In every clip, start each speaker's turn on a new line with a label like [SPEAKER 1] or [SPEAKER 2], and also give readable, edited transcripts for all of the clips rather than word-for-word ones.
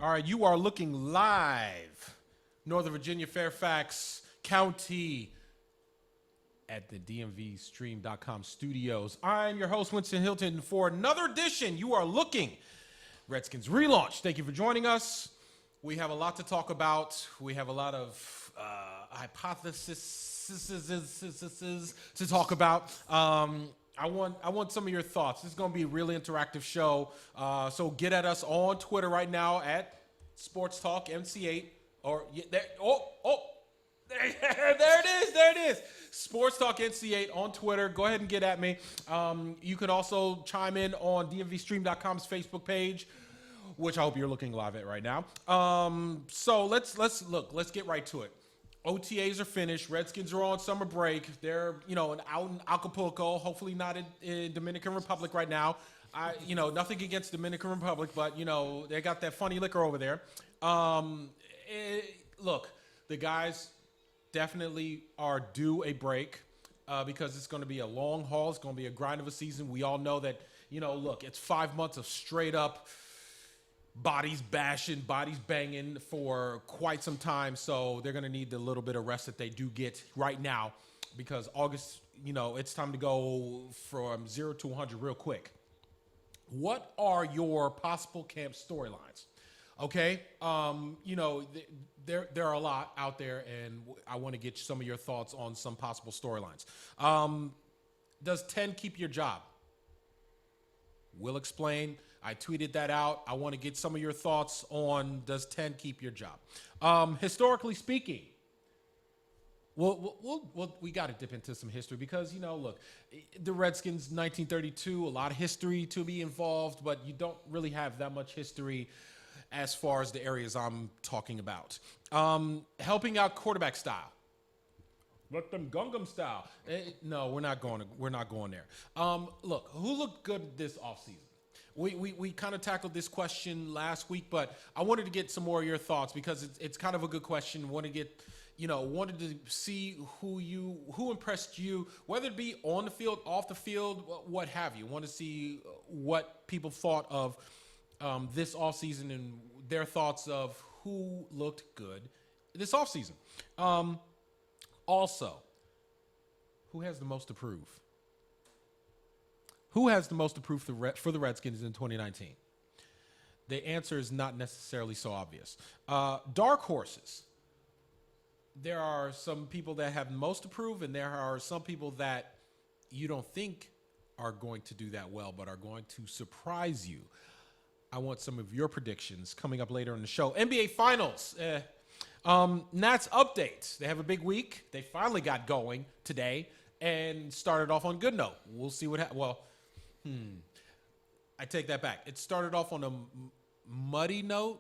[SPEAKER 1] All right, you are looking live, Northern Virginia, Fairfax County, at the DMVSTREAM.COM studios. I'm your host, Winston Hilton, for another edition. You are looking, Redskins Relaunch. Thank you for joining us. We have a lot to talk about. We have a lot of hypotheses to talk about. I want some of your thoughts. This is going to be a really interactive show. So get at us on Twitter right now at Sports Talk MC8 or there it is. Sports Talk NC8 on Twitter. Go ahead and get at me. You can also chime in on DMVSTREAM.com's Facebook page, which I hope you're looking live at right now. So let's get right to it. OTAs are finished. Redskins are on summer break. They're, out in Acapulco, hopefully not in Dominican Republic right now. Nothing against Dominican Republic, but, they got that funny liquor over there. Look, the guys definitely are due a break because it's going to be a long haul. It's going to be a grind of a season. We all know that, it's 5 months of straight up bodies bashing, bodies banging for quite some time. So they're going to need the little bit of rest that they do get right now because August, it's time to go from 0 to 100 real quick. What are your possible camp storylines? Okay. There are a lot out there, and I want to get some of your thoughts on some possible storylines. Does 10 keep your job? We'll explain. I tweeted that out. I want to get some of your thoughts on does 10 keep your job? Historically speaking, we got to dip into some history because, look, the Redskins, 1932, a lot of history to be involved, but you don't really have that much history as far as the areas I'm talking about. Helping out quarterback style. Let them Gungam style. No, we're not going there. Look, who looked good this offseason? We kind of tackled this question last week, but I wanted to get some more of your thoughts because it's kind of a good question. Wanted to see who impressed you, whether it be on the field, off the field, what have you. Want to see what people thought of this offseason and their thoughts of who looked good this offseason. Also, who has the most to prove? Who has the most to prove for the Redskins in 2019? The answer is not necessarily so obvious. Dark horses. There are some people that have most to prove, and there are some people that you don't think are going to do that well, but are going to surprise you. I want some of your predictions coming up later in the show. NBA Finals. Nats updates. They have a big week. They finally got going today and started off on a good note. We'll see what happens. I take that back. It started off on a muddy note.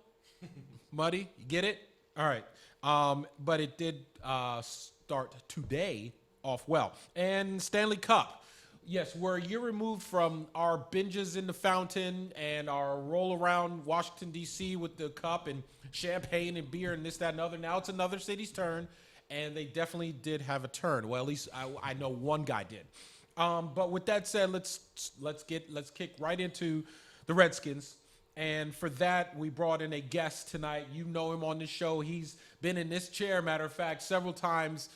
[SPEAKER 1] Muddy, you get it? All right. But it did start today off well. And Stanley Cup. Yes, we're a year removed from our binges in the fountain and our roll around Washington, D.C. with the cup and champagne and beer and this, that, and other. Now it's another city's turn, and they definitely did have a turn. Well, at least I know one guy did. But with that said, let's kick right into the Redskins. And for that, we brought in a guest tonight. You know him on the show. He's been in this chair, matter of fact, several times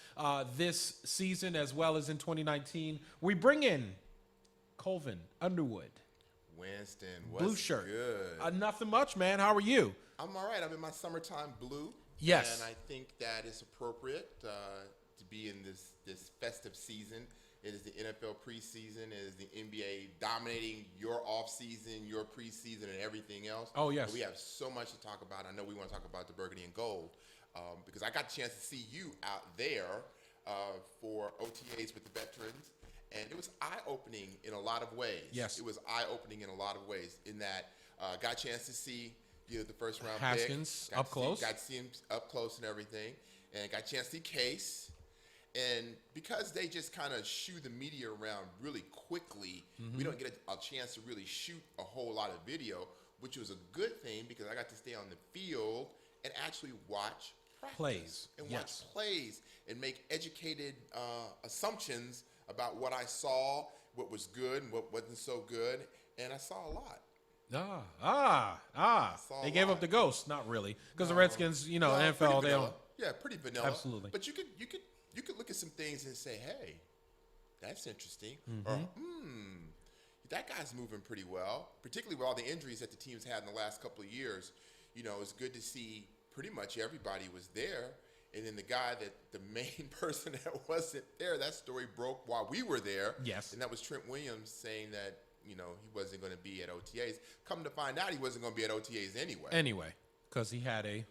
[SPEAKER 1] this season as well as in 2019. We bring in Colvin Underwood.
[SPEAKER 2] Winston, what's
[SPEAKER 1] blue shirt.
[SPEAKER 2] Good?
[SPEAKER 1] Nothing much, man. How are you?
[SPEAKER 2] I'm all right. I'm in my summertime blue.
[SPEAKER 1] Yes.
[SPEAKER 2] And I think that is appropriate to be in this festive season. It is the NFL preseason. It is the NBA dominating your offseason, your preseason, and everything else.
[SPEAKER 1] Oh, yes.
[SPEAKER 2] But we have so much to talk about. I know we want to talk about the burgundy and gold because I got a chance to see you out there for OTAs with the veterans. And it was eye-opening in a lot of ways.
[SPEAKER 1] Yes.
[SPEAKER 2] It was eye-opening in a lot of ways in that got a chance to see the first round
[SPEAKER 1] Haskins
[SPEAKER 2] pick.
[SPEAKER 1] up close.
[SPEAKER 2] Got to see him up close and everything. And got a chance to see Case. And because they just kind of shoo the media around really quickly, we don't get a chance to really shoot a whole lot of video, which was a good thing because I got to stay on the field and actually watch practice watch plays and make educated assumptions about what I saw, what was good and what wasn't so good, and I saw a lot. Saw
[SPEAKER 1] They
[SPEAKER 2] a
[SPEAKER 1] gave
[SPEAKER 2] lot.
[SPEAKER 1] up the ghost. Not really, because the
[SPEAKER 2] No.
[SPEAKER 1] Redskins,
[SPEAKER 2] No,
[SPEAKER 1] NFL,
[SPEAKER 2] pretty
[SPEAKER 1] they
[SPEAKER 2] vanilla.
[SPEAKER 1] don't.
[SPEAKER 2] Yeah, pretty vanilla.
[SPEAKER 1] Absolutely.
[SPEAKER 2] But you could look at some things and say, hey, that's interesting.
[SPEAKER 1] Mm-hmm.
[SPEAKER 2] Or that guy's moving pretty well, particularly with all the injuries that the team's had in the last couple of years. It's good to see pretty much everybody was there. And then the main person that wasn't there, that story broke while we were there.
[SPEAKER 1] Yes.
[SPEAKER 2] And that was Trent Williams saying that, he wasn't going to be at OTAs. Come to find out, he wasn't going to be at OTAs anyway.
[SPEAKER 1] Anyway, because he had a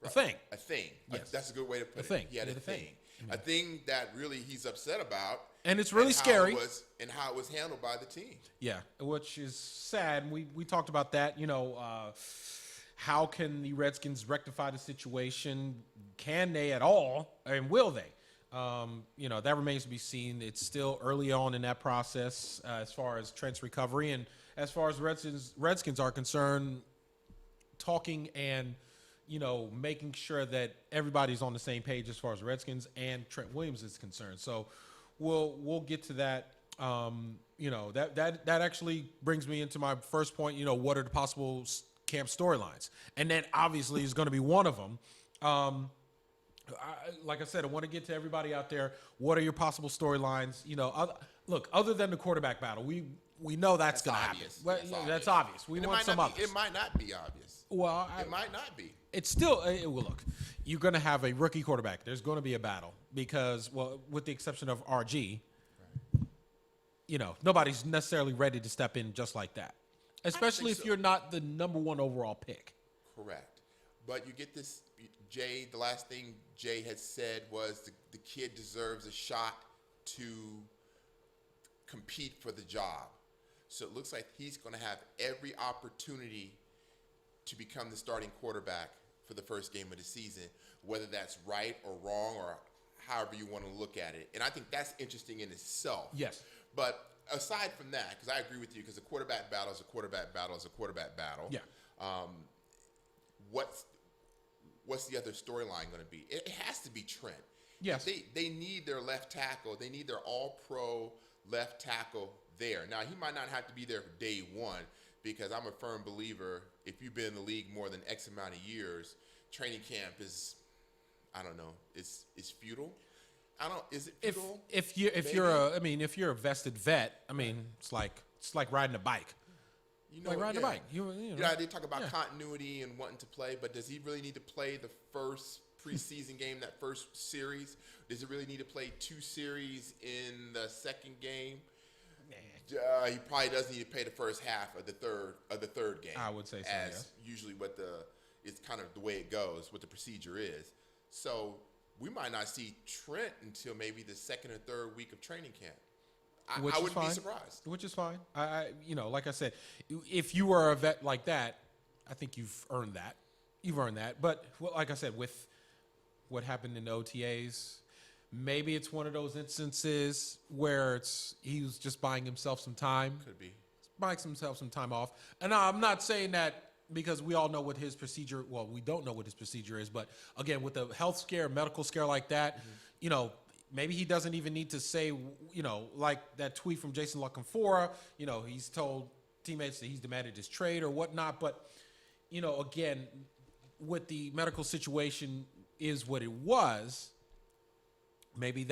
[SPEAKER 1] thing.
[SPEAKER 2] A thing.
[SPEAKER 1] Yes.
[SPEAKER 2] That's a good way to put it.
[SPEAKER 1] thing.
[SPEAKER 2] He had
[SPEAKER 1] He
[SPEAKER 2] a
[SPEAKER 1] had a thing.
[SPEAKER 2] thing. A thing that really he's upset about.
[SPEAKER 1] And it's really scary.
[SPEAKER 2] How it was handled by the team.
[SPEAKER 1] Yeah, which is sad. We talked about that. How can the Redskins rectify the situation? Can they at all? And will they? That remains to be seen. It's still early on in that process as far as Trent's recovery. And as far as Redskins are concerned, talking and, making sure that everybody's on the same page as far as Redskins and Trent Williams is concerned. So we'll get to that. That actually brings me into my first point. What are the possible camp storylines? And that obviously is going to be one of them. Like I said, I want to get to everybody out there. What are your possible storylines? Look, other than the quarterback battle, we know that's going to happen.
[SPEAKER 2] Obvious.
[SPEAKER 1] Well, that's obvious. We want some others.
[SPEAKER 2] It might not be obvious.
[SPEAKER 1] Well,
[SPEAKER 2] It might not be.
[SPEAKER 1] it's still look. You're going to have a rookie quarterback. There's going to be a battle because, with the exception of RG, nobody's necessarily ready to step in just like that, especially if
[SPEAKER 2] so.
[SPEAKER 1] you're not the number one overall pick.
[SPEAKER 2] Correct. But you get this, Jay, the last thing Jay had said was the kid deserves a shot to compete for the job. So it looks like he's going to have every opportunity to become the starting quarterback for the first game of the season, whether that's right or wrong or however you want to look at it. And I think that's interesting in itself.
[SPEAKER 1] Yes.
[SPEAKER 2] But aside from that, because I agree with you, because a quarterback battle is a quarterback battle is a quarterback battle.
[SPEAKER 1] Yeah.
[SPEAKER 2] What's the other storyline going to be? It has to be Trent.
[SPEAKER 1] Yes.
[SPEAKER 2] They need their left tackle. They need their all-pro left tackle there. Now, he might not have to be there for day one because I'm a firm believer if you've been in the league more than X amount of years, training camp is, I don't know, it's futile. Is it futile?
[SPEAKER 1] If you're a vested vet, it's like riding a bike. Like riding a bike.
[SPEAKER 2] They talk about continuity and wanting to play, but does he really need to play the first preseason game, that first series? Does he really need to play 2 series in the second game? He probably doesn't need to play the first half of the third game.
[SPEAKER 1] I would say so.
[SPEAKER 2] As usually it's kind of the way it goes, what the procedure is. So we might not see Trent until maybe the second or third week of training camp. I wouldn't be surprised.
[SPEAKER 1] Which is fine. Like I said, if you are a vet like that, I think you've earned that. You've earned that. But like I said, with what happened in the OTAs, maybe it's one of those instances where he was just buying himself some time.
[SPEAKER 2] Could be.
[SPEAKER 1] Buying himself some time off. And I'm not saying that because we all know what his procedure, well, we don't know what his procedure is, but again, with a health scare, medical scare like that, maybe he doesn't even need to say, like that tweet from Jason LaConfora, he's told teammates that he's demanded his trade or whatnot. But, again, with the medical situation is what it was, maybe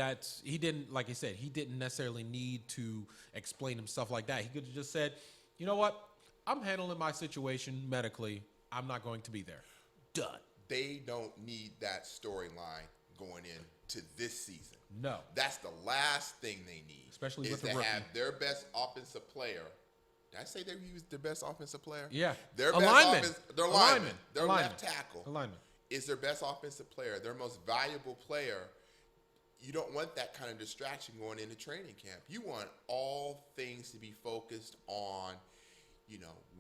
[SPEAKER 1] he didn't, like I said, he didn't necessarily need to explain himself like that. He could have just said, you know what? I'm handling my situation medically. I'm not going to be there. Done.
[SPEAKER 2] They don't need that storyline going into this season.
[SPEAKER 1] No.
[SPEAKER 2] That's the last thing they need.
[SPEAKER 1] Especially with
[SPEAKER 2] the
[SPEAKER 1] the rookie.
[SPEAKER 2] have their best offensive player. Did I say they used their best offensive player?
[SPEAKER 1] Yeah.
[SPEAKER 2] Their
[SPEAKER 1] Alignment.
[SPEAKER 2] Their lineman. Their left tackle.
[SPEAKER 1] Alignment.
[SPEAKER 2] Is their best offensive player, their most valuable player. You don't want that kind of distraction going into training camp. You want all things to be focused on,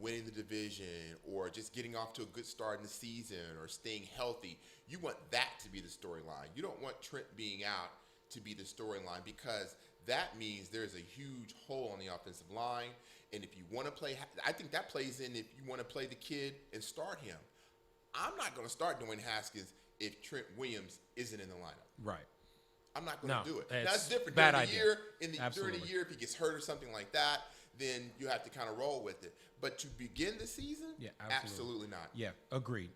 [SPEAKER 2] winning the division or just getting off to a good start in the season or staying healthy. You want that to be the storyline. You don't want Trent being out to be the storyline because that means there's a huge hole on the offensive line. And if you want to play, I think that plays in if you want to play the kid and start him. I'm not going to start Dwayne Haskins if Trent Williams isn't in the lineup.
[SPEAKER 1] Right.
[SPEAKER 2] I'm not going to do it.
[SPEAKER 1] It's
[SPEAKER 2] Now, it's different
[SPEAKER 1] bad
[SPEAKER 2] during the
[SPEAKER 1] idea.
[SPEAKER 2] year. During
[SPEAKER 1] Absolutely.
[SPEAKER 2] the year, if he gets hurt or something like that, then you have to kind of roll with it. But to begin the season, absolutely not.
[SPEAKER 1] Yeah, agreed.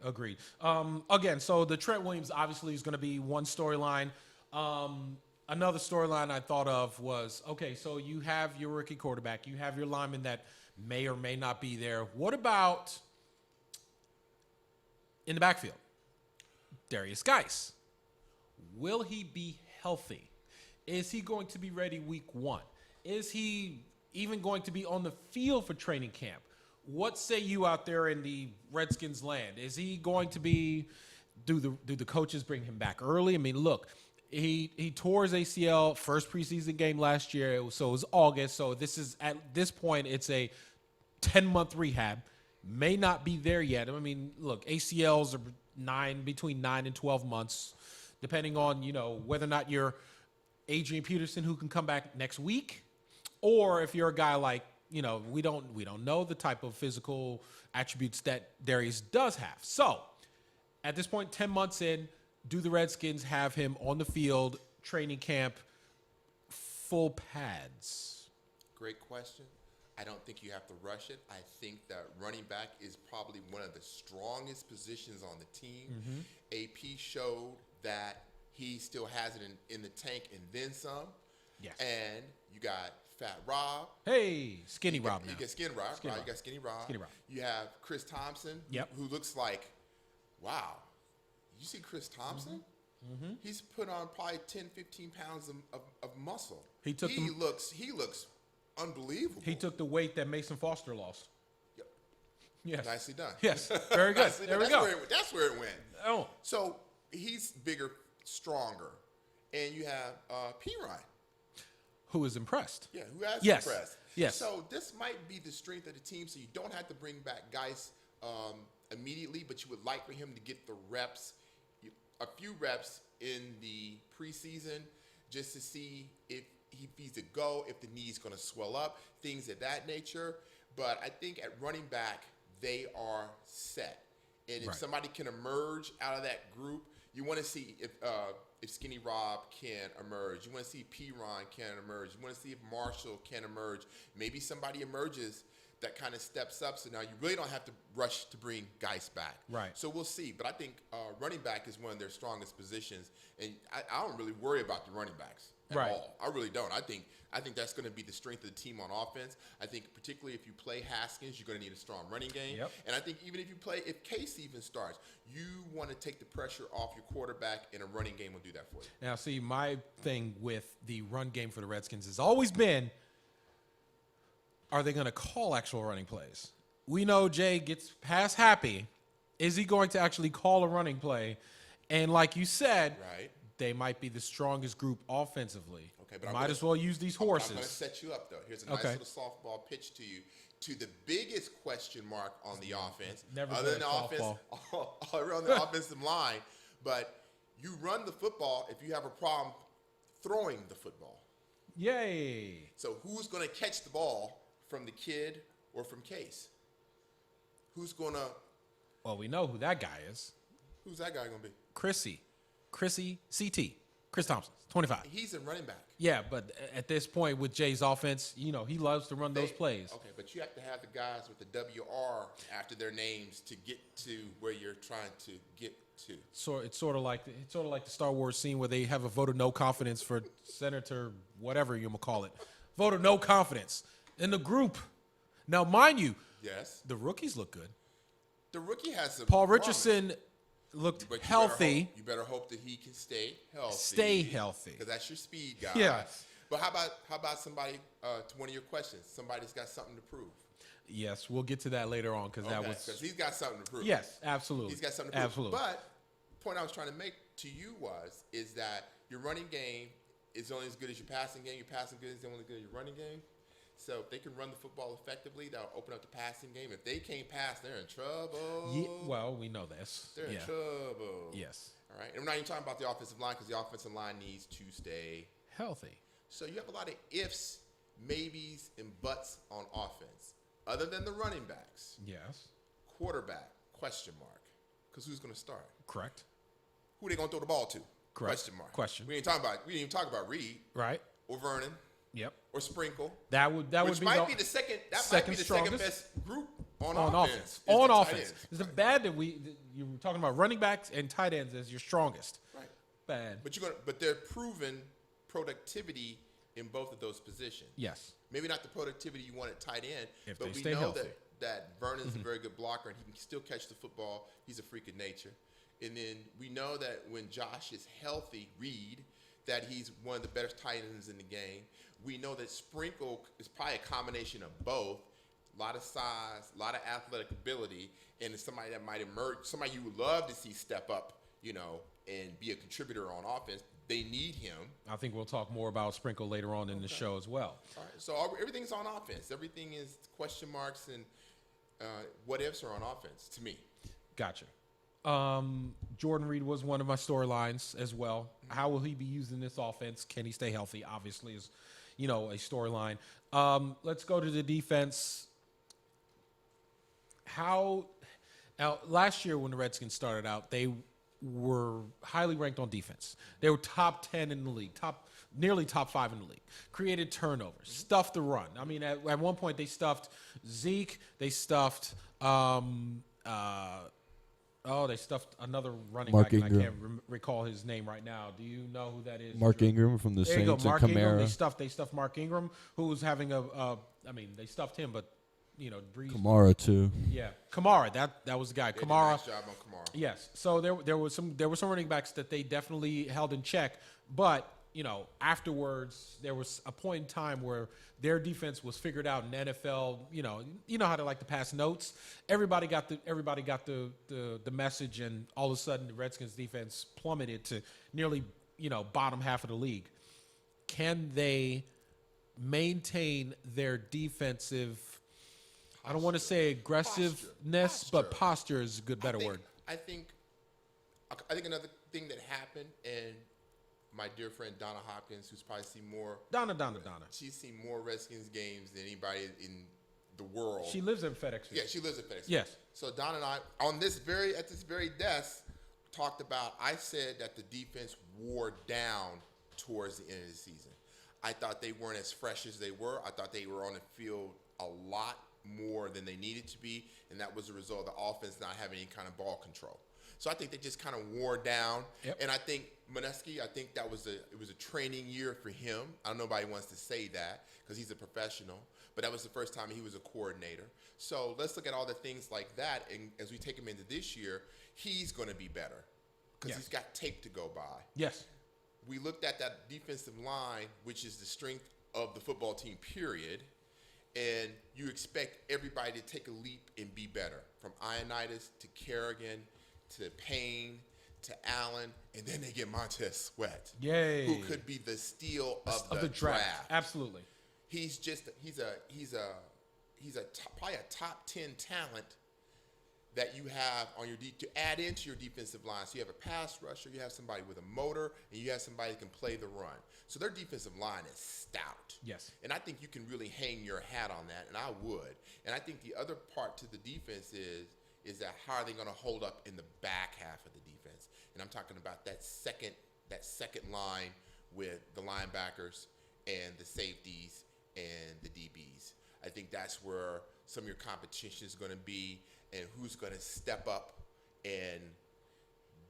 [SPEAKER 1] Again, so the Trent Williams obviously is going to be one storyline. Another storyline I thought of was, okay, so you have your rookie quarterback, you have your lineman that may or may not be there. What about in the backfield? Darius Geis. Will he be healthy? Is he going to be ready week 1? Is he even going to be on the field for training camp? What say you out there in the Redskins land? Is he going to be, do the coaches bring him back early? I mean, look, he tore his ACL first preseason game last year, so it was August. So this is, at this point, it's a 10-month rehab. May not be there yet. I mean, look, ACLs are between 9 and 12 months, depending on, whether or not you're Adrian Peterson, who can come back next week, or if you're a guy like, we don't know the type of physical attributes that Darius does have. So at this point, 10 months in, do the Redskins have him on the field, training camp, full pads?
[SPEAKER 2] Great question. I don't think you have to rush it. I think that running back is probably one of the strongest positions on the team. AP showed that he still has it in the tank and then some.
[SPEAKER 1] Yes.
[SPEAKER 2] And you got Fat Rob.
[SPEAKER 1] Hey, Skinny Rob now.
[SPEAKER 2] You got Skinny Rob. You got Skinny Rob.
[SPEAKER 1] Skinny Rob.
[SPEAKER 2] You have Chris Thompson,
[SPEAKER 1] Yep.
[SPEAKER 2] who looks like, wow. You see Chris Thompson? He's put on probably 10, 15 pounds of muscle. He looks unbelievable.
[SPEAKER 1] He took the weight that Mason Foster lost.
[SPEAKER 2] Yep.
[SPEAKER 1] Yes.
[SPEAKER 2] Nicely done.
[SPEAKER 1] Yes. Very good. There we go.
[SPEAKER 2] That's where it went.
[SPEAKER 1] Oh.
[SPEAKER 2] So he's bigger, stronger. And you have P. Ryan.
[SPEAKER 1] Who is impressed.
[SPEAKER 2] Yeah, who has
[SPEAKER 1] Yes.
[SPEAKER 2] impressed.
[SPEAKER 1] Yes.
[SPEAKER 2] So this might be the strength of the team, so you don't have to bring back guys immediately, but you would like for him to get the reps, a few reps in the preseason, just to see if he's a go, if the knee's going to swell up, things of that nature. But I think at running back, they are set. And if somebody can emerge out of that group, you want to see if Skinny Rob can emerge. You want to see P. Ron can emerge. You want to see if Marshall can emerge. Maybe somebody emerges that kind of steps up. So now you really don't have to rush to bring Geis back.
[SPEAKER 1] Right.
[SPEAKER 2] So we'll see. But I think running back is one of their strongest positions. And I don't really worry about the running backs at all. I really don't. I think that's going to be the strength of the team on offense. I think particularly if you play Haskins, you're going to need a strong running game.
[SPEAKER 1] Yep.
[SPEAKER 2] And I think even if Case even starts, you want to take the pressure off your quarterback, and a running game will do that for you.
[SPEAKER 1] Now, see, my thing with the run game for the Redskins has always been, are they going to call actual running plays? We know Jay gets pass happy. Is he going to actually call a running play? And like you said, they might be the strongest group offensively. Okay, but might as well use these horses.
[SPEAKER 2] I'm going to set you up, though. Here's a nice little softball pitch to you. To the biggest question mark on the offense, other than the offense, on the offensive line, but you run the football if you have a problem throwing the football.
[SPEAKER 1] Yay!
[SPEAKER 2] So who's going to catch the ball from the kid or from Case? Who's going to?
[SPEAKER 1] Well, we know who that guy is.
[SPEAKER 2] Who's that guy going to be?
[SPEAKER 1] Chrissy, CT, Chris Thompson, 25.
[SPEAKER 2] He's a running back.
[SPEAKER 1] Yeah, but at this point with Jay's offense, he loves to run those plays.
[SPEAKER 2] Okay, but you have to have the guys with the WR after their names to get to where you're trying to get to.
[SPEAKER 1] So it's sort of like the Star Wars scene where they have a vote of no confidence for Senator whatever you gonna call it. Vote of no confidence in the group. Now, mind you, the rookies look good.
[SPEAKER 2] The rookie has some
[SPEAKER 1] Paul Richardson looked healthy.
[SPEAKER 2] You better hope that he can stay healthy.
[SPEAKER 1] Stay healthy.
[SPEAKER 2] Because that's your speed guy.
[SPEAKER 1] Yeah.
[SPEAKER 2] But how about somebody, to one of your questions, somebody's got something to prove?
[SPEAKER 1] Yes, we'll get to that later on because
[SPEAKER 2] because he's got something to prove.
[SPEAKER 1] Yes, absolutely.
[SPEAKER 2] He's got something to prove.
[SPEAKER 1] Absolutely.
[SPEAKER 2] But the point I was trying to make to you is that your running game is only as good as your passing game. Your passing game is only as good as your running game. So if they can run the football effectively, that'll open up the passing game. If they can't pass, they're in trouble.
[SPEAKER 1] Yeah, well, we know this.
[SPEAKER 2] They're in trouble.
[SPEAKER 1] Yes.
[SPEAKER 2] All right. And I'm not even talking about the offensive line because the offensive line needs to stay
[SPEAKER 1] healthy.
[SPEAKER 2] So you have a lot of ifs, maybes, and buts on offense. Other than the running backs.
[SPEAKER 1] Yes.
[SPEAKER 2] Quarterback, question mark. Because who's going to start?
[SPEAKER 1] Correct.
[SPEAKER 2] Who are they going to throw the ball to?
[SPEAKER 1] Correct.
[SPEAKER 2] Question mark.
[SPEAKER 1] Question.
[SPEAKER 2] We didn't even talk about Reed.
[SPEAKER 1] Right.
[SPEAKER 2] Or Vernon.
[SPEAKER 1] Yep.
[SPEAKER 2] or Sprinkle.
[SPEAKER 1] That would
[SPEAKER 2] Which
[SPEAKER 1] be
[SPEAKER 2] might be the second. That might be the second best group on offense.
[SPEAKER 1] On
[SPEAKER 2] the tight
[SPEAKER 1] offense.
[SPEAKER 2] ends.
[SPEAKER 1] Is it bad that you were talking about running backs and tight ends as your strongest?
[SPEAKER 2] Right.
[SPEAKER 1] Bad.
[SPEAKER 2] But they're proven productivity in both of those positions.
[SPEAKER 1] Yes.
[SPEAKER 2] Maybe not the productivity you want at tight end,
[SPEAKER 1] If
[SPEAKER 2] but
[SPEAKER 1] they
[SPEAKER 2] we
[SPEAKER 1] stay
[SPEAKER 2] know
[SPEAKER 1] healthy.
[SPEAKER 2] that Vernon's a very good blocker and he can still catch the football. He's a freak of nature. And then we know that when Josh is healthy, Reed, that he's one of the better tight ends in the game. We know that Sprinkle is probably a combination of both. A lot of size, a lot of athletic ability, and it's somebody that might emerge, somebody you would love to see step up, and be a contributor on offense. They need him.
[SPEAKER 1] I think we'll talk more about Sprinkle later on in the show as well.
[SPEAKER 2] All right. So everything's on offense. Everything is question marks and what ifs are on offense to me.
[SPEAKER 1] Gotcha. Jordan Reed was one of my storylines as well. How will he be used in this offense? Can he stay healthy? Obviously, is a storyline. Let's go to the defense. Now, last year when the Redskins started out, they were highly ranked on defense. They were top 10 in the league, nearly top 5 in the league. Created turnovers, stuffed the run. I mean, at one point they stuffed Zeke. They stuffed they stuffed another running
[SPEAKER 3] Mark
[SPEAKER 1] back, and I
[SPEAKER 3] Ingram.
[SPEAKER 1] can't recall his name right now. Do you know who that is?
[SPEAKER 3] Mark
[SPEAKER 1] Drew?
[SPEAKER 3] Ingram from the
[SPEAKER 1] There you go,
[SPEAKER 3] Saints and
[SPEAKER 1] Mark Ingram.
[SPEAKER 3] Kamara.
[SPEAKER 1] They stuffed Mark Ingram, who was having they stuffed him, but Breeze.
[SPEAKER 3] Kamara too.
[SPEAKER 1] Yeah, Kamara. That was the guy.
[SPEAKER 2] They did a
[SPEAKER 1] Kamara.
[SPEAKER 2] nice job on Kamara.
[SPEAKER 1] Yes. So there were some running backs that they definitely held in check, but afterwards there was a point in time where their defense was figured out in the NFL. You know how they like to pass notes. Everybody got the message, and all of a sudden the Redskins defense plummeted to nearly bottom half of the league. Can they maintain their defensive? I don't want to say aggressiveness, but posture is a better word.
[SPEAKER 2] I think another thing that happened, and my dear friend Donna Hopkins, who's probably seen more.
[SPEAKER 1] Donna.
[SPEAKER 2] She's seen more Redskins games than anybody in the world.
[SPEAKER 1] She lives in FedEx Field.
[SPEAKER 2] Yeah, she lives in FedEx Field.
[SPEAKER 1] Yes.
[SPEAKER 2] So Donna and I, at this very desk, talked about. I said that the defense wore down towards the end of the season. I thought they weren't as fresh as they were. I thought they were on the field a lot more than they needed to be, and that was a result of the offense not having any kind of ball control. So I think they just kind of wore down.
[SPEAKER 1] Yep.
[SPEAKER 2] And I think Mineski, it was a training year for him. I don't know nobody wants to say that because he's a professional, but that was the first time he was a coordinator. So let's look at all the things like that, and as we take him into this year, he's going to be better because he's got tape to go by.
[SPEAKER 1] Yes.
[SPEAKER 2] We looked at that defensive line, which is the strength of the football team, period. And you expect everybody to take a leap and be better, from Ioannidis to Kerrigan to Payne to Allen, and then they get Montez Sweat,
[SPEAKER 1] Yay.
[SPEAKER 2] who could be the steal of the draft.
[SPEAKER 1] Absolutely.
[SPEAKER 2] He's probably a top 10 talent that you have on your to add into your defensive line. So you have a pass rusher, you have somebody with a motor, and you have somebody that can play the run. So their defensive line is stout.
[SPEAKER 1] Yes.
[SPEAKER 2] And I think you can really hang your hat on that, and I would. And I think the other part to the defense is that how are they going to hold up in the back half of the defense? And I'm talking about that second line with the linebackers and the safeties and the DBs. I think that's where some of your competition is going to be, and who's going to step up and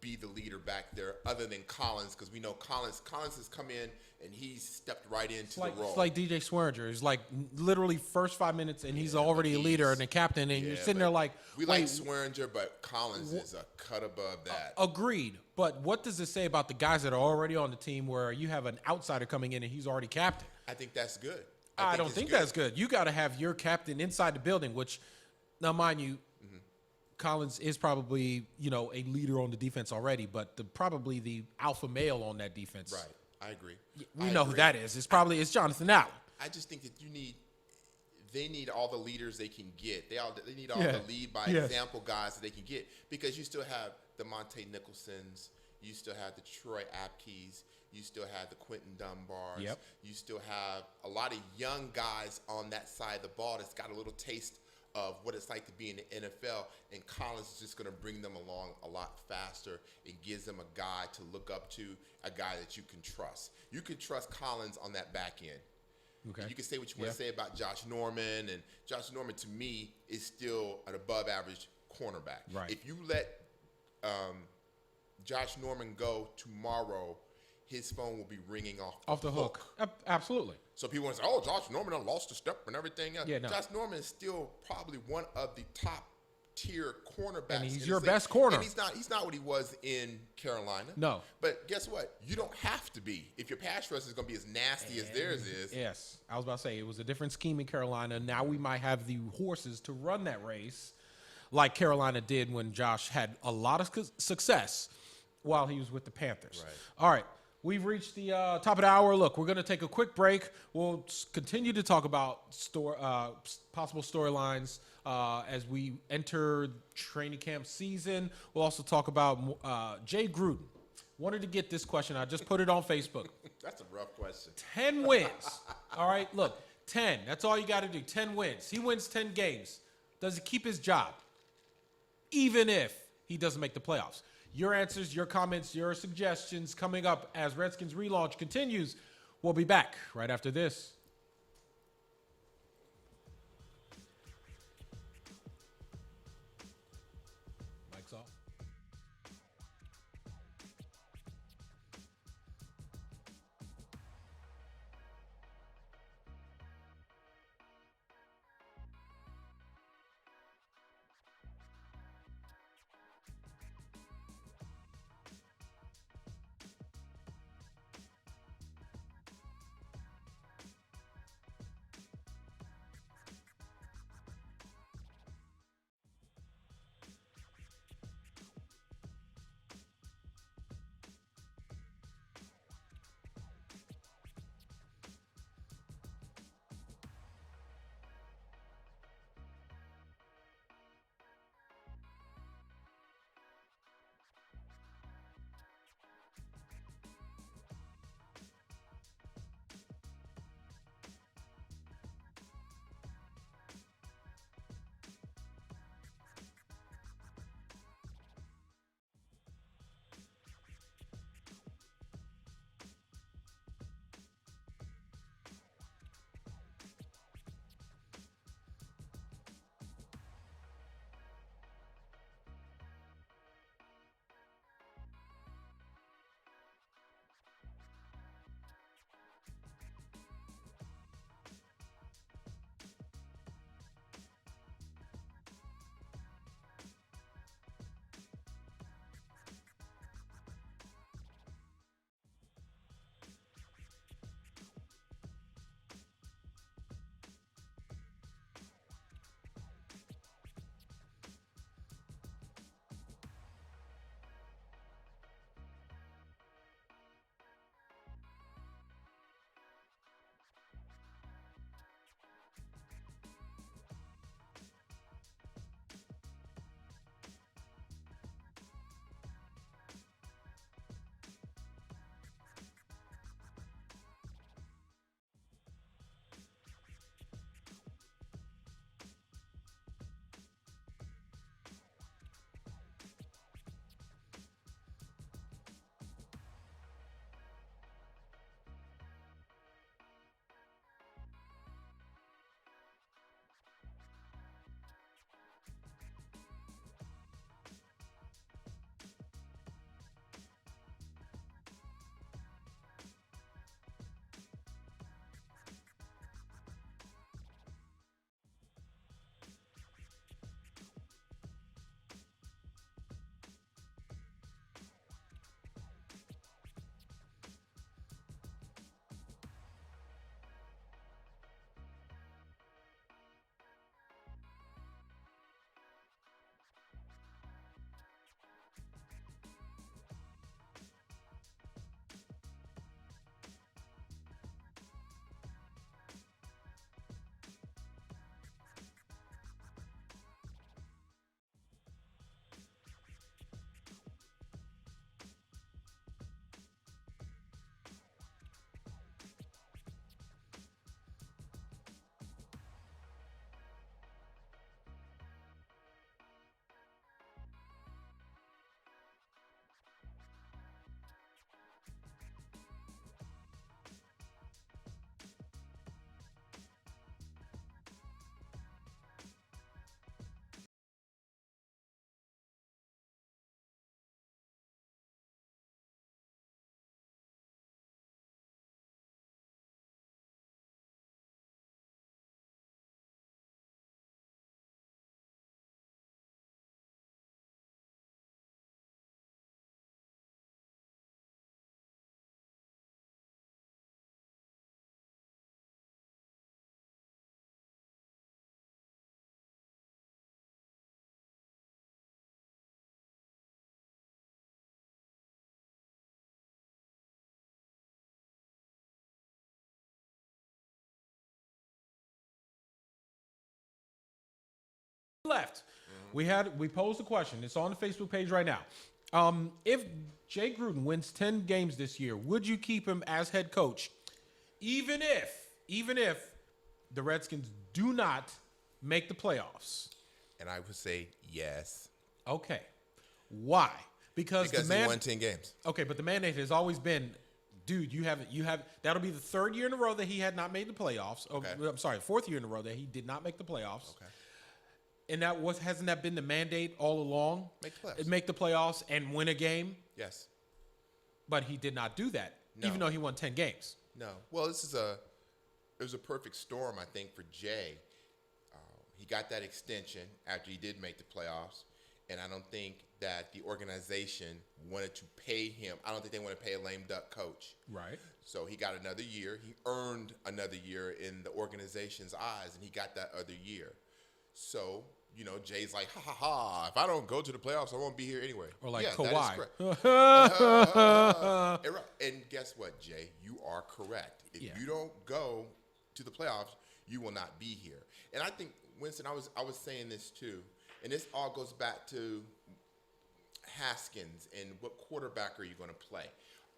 [SPEAKER 2] be the leader back there other than Collins, because we know Collins has come in and he's stepped right into the role.
[SPEAKER 1] It's like DJ Swearinger. It's like literally first 5 minutes and he's already a leader and a captain, and you're sitting there like,
[SPEAKER 2] we like Swearinger, but Collins is a cut above that.
[SPEAKER 1] Agreed. But what does it say about the guys that are already on the team where you have an outsider coming in and he's already captain?
[SPEAKER 2] I think that's good.
[SPEAKER 1] I don't think that's good. You got to have your captain inside the building, which, now mind you, Collins is probably, a leader on the defense already, but probably the alpha male on that defense.
[SPEAKER 2] Right. I agree.
[SPEAKER 1] We know who that is. It's Jonathan Allen.
[SPEAKER 2] I just think that they need all the leaders they can get. They need all the lead by example guys that they can get, because you still have the Monte Nicholsons, you still have the Troy Apkeys, you still have the Quentin Dunbars.
[SPEAKER 1] Yep.
[SPEAKER 2] You still have a lot of young guys on that side of the ball that's got a little taste of what it's like to be in the NFL, and Collins is just going to bring them along a lot faster and gives them a guy to look up to, a guy that you can trust. You can trust Collins on that back end.
[SPEAKER 1] Okay.
[SPEAKER 2] And you can say what you want to say about Josh Norman, and Josh Norman to me is still an above average cornerback.
[SPEAKER 1] Right.
[SPEAKER 2] If you let Josh Norman go tomorrow, his phone will be ringing off the hook.
[SPEAKER 1] Absolutely.
[SPEAKER 2] So people want to say, "Oh, Josh Norman done lost a step and everything else."
[SPEAKER 1] Yeah, no.
[SPEAKER 2] Josh Norman is still probably one of the top tier cornerbacks.
[SPEAKER 1] And he's
[SPEAKER 2] in
[SPEAKER 1] your
[SPEAKER 2] this league.
[SPEAKER 1] best corner.
[SPEAKER 2] And he's not what he was in Carolina.
[SPEAKER 1] No.
[SPEAKER 2] But guess what? You don't have to be. If your pass rush is going to be as nasty as theirs is.
[SPEAKER 1] Yes. I was about to say, it was a different scheme in Carolina. Now we might have the horses to run that race like Carolina did when Josh had a lot of success while he was with the Panthers.
[SPEAKER 2] Right.
[SPEAKER 1] All right. We've reached the top of the hour. Look, we're going to take a quick break. We'll continue to talk about possible storylines as we enter training camp season. We'll also talk about Jay Gruden. Wanted to get this question. I just put it on Facebook.
[SPEAKER 2] That's a rough question.
[SPEAKER 1] 10 wins. All right, look, 10. That's all you got to do. 10 wins. He wins 10 games. Does he keep his job? Even if he doesn't make the playoffs. Your answers, your comments, your suggestions coming up as Redskins Relaunch continues. We'll be back right after this. Mic's off. left. We posed the question. It's on the Facebook page right now. If Jay Gruden wins 10 games this year, would you keep him as head coach, even if the Redskins do not make the playoffs?
[SPEAKER 2] And I would say yes.
[SPEAKER 1] Okay. Why? Because
[SPEAKER 2] he won 10 games.
[SPEAKER 1] Okay, but the mandate has always been, dude, you have that'll be the third year in a row that he had not made the playoffs. Okay. I'm sorry, fourth year in a row that he did not make the playoffs.
[SPEAKER 2] Okay.
[SPEAKER 1] And hasn't that been the mandate all along? Make the playoffs and win a game?
[SPEAKER 2] Yes.
[SPEAKER 1] But he did not do that, even though he won 10 games.
[SPEAKER 2] No. Well, it was a perfect storm, I think, for Jay. He got that extension after he did make the playoffs, and I don't think that the organization wanted to pay him. I don't think they want to pay a lame duck coach.
[SPEAKER 1] Right.
[SPEAKER 2] So he got another year. He earned another year in the organization's eyes, and he got that other year. So, Jay's like, ha, ha, ha, if I don't go to the playoffs, I won't be here anyway.
[SPEAKER 1] Or like
[SPEAKER 2] That is
[SPEAKER 1] Kawhi.
[SPEAKER 2] And guess what, Jay? You are correct. If you don't go to the playoffs, you will not be here. And I think, Winston, I was saying this too, and this all goes back to Haskins and what quarterback are you going to play.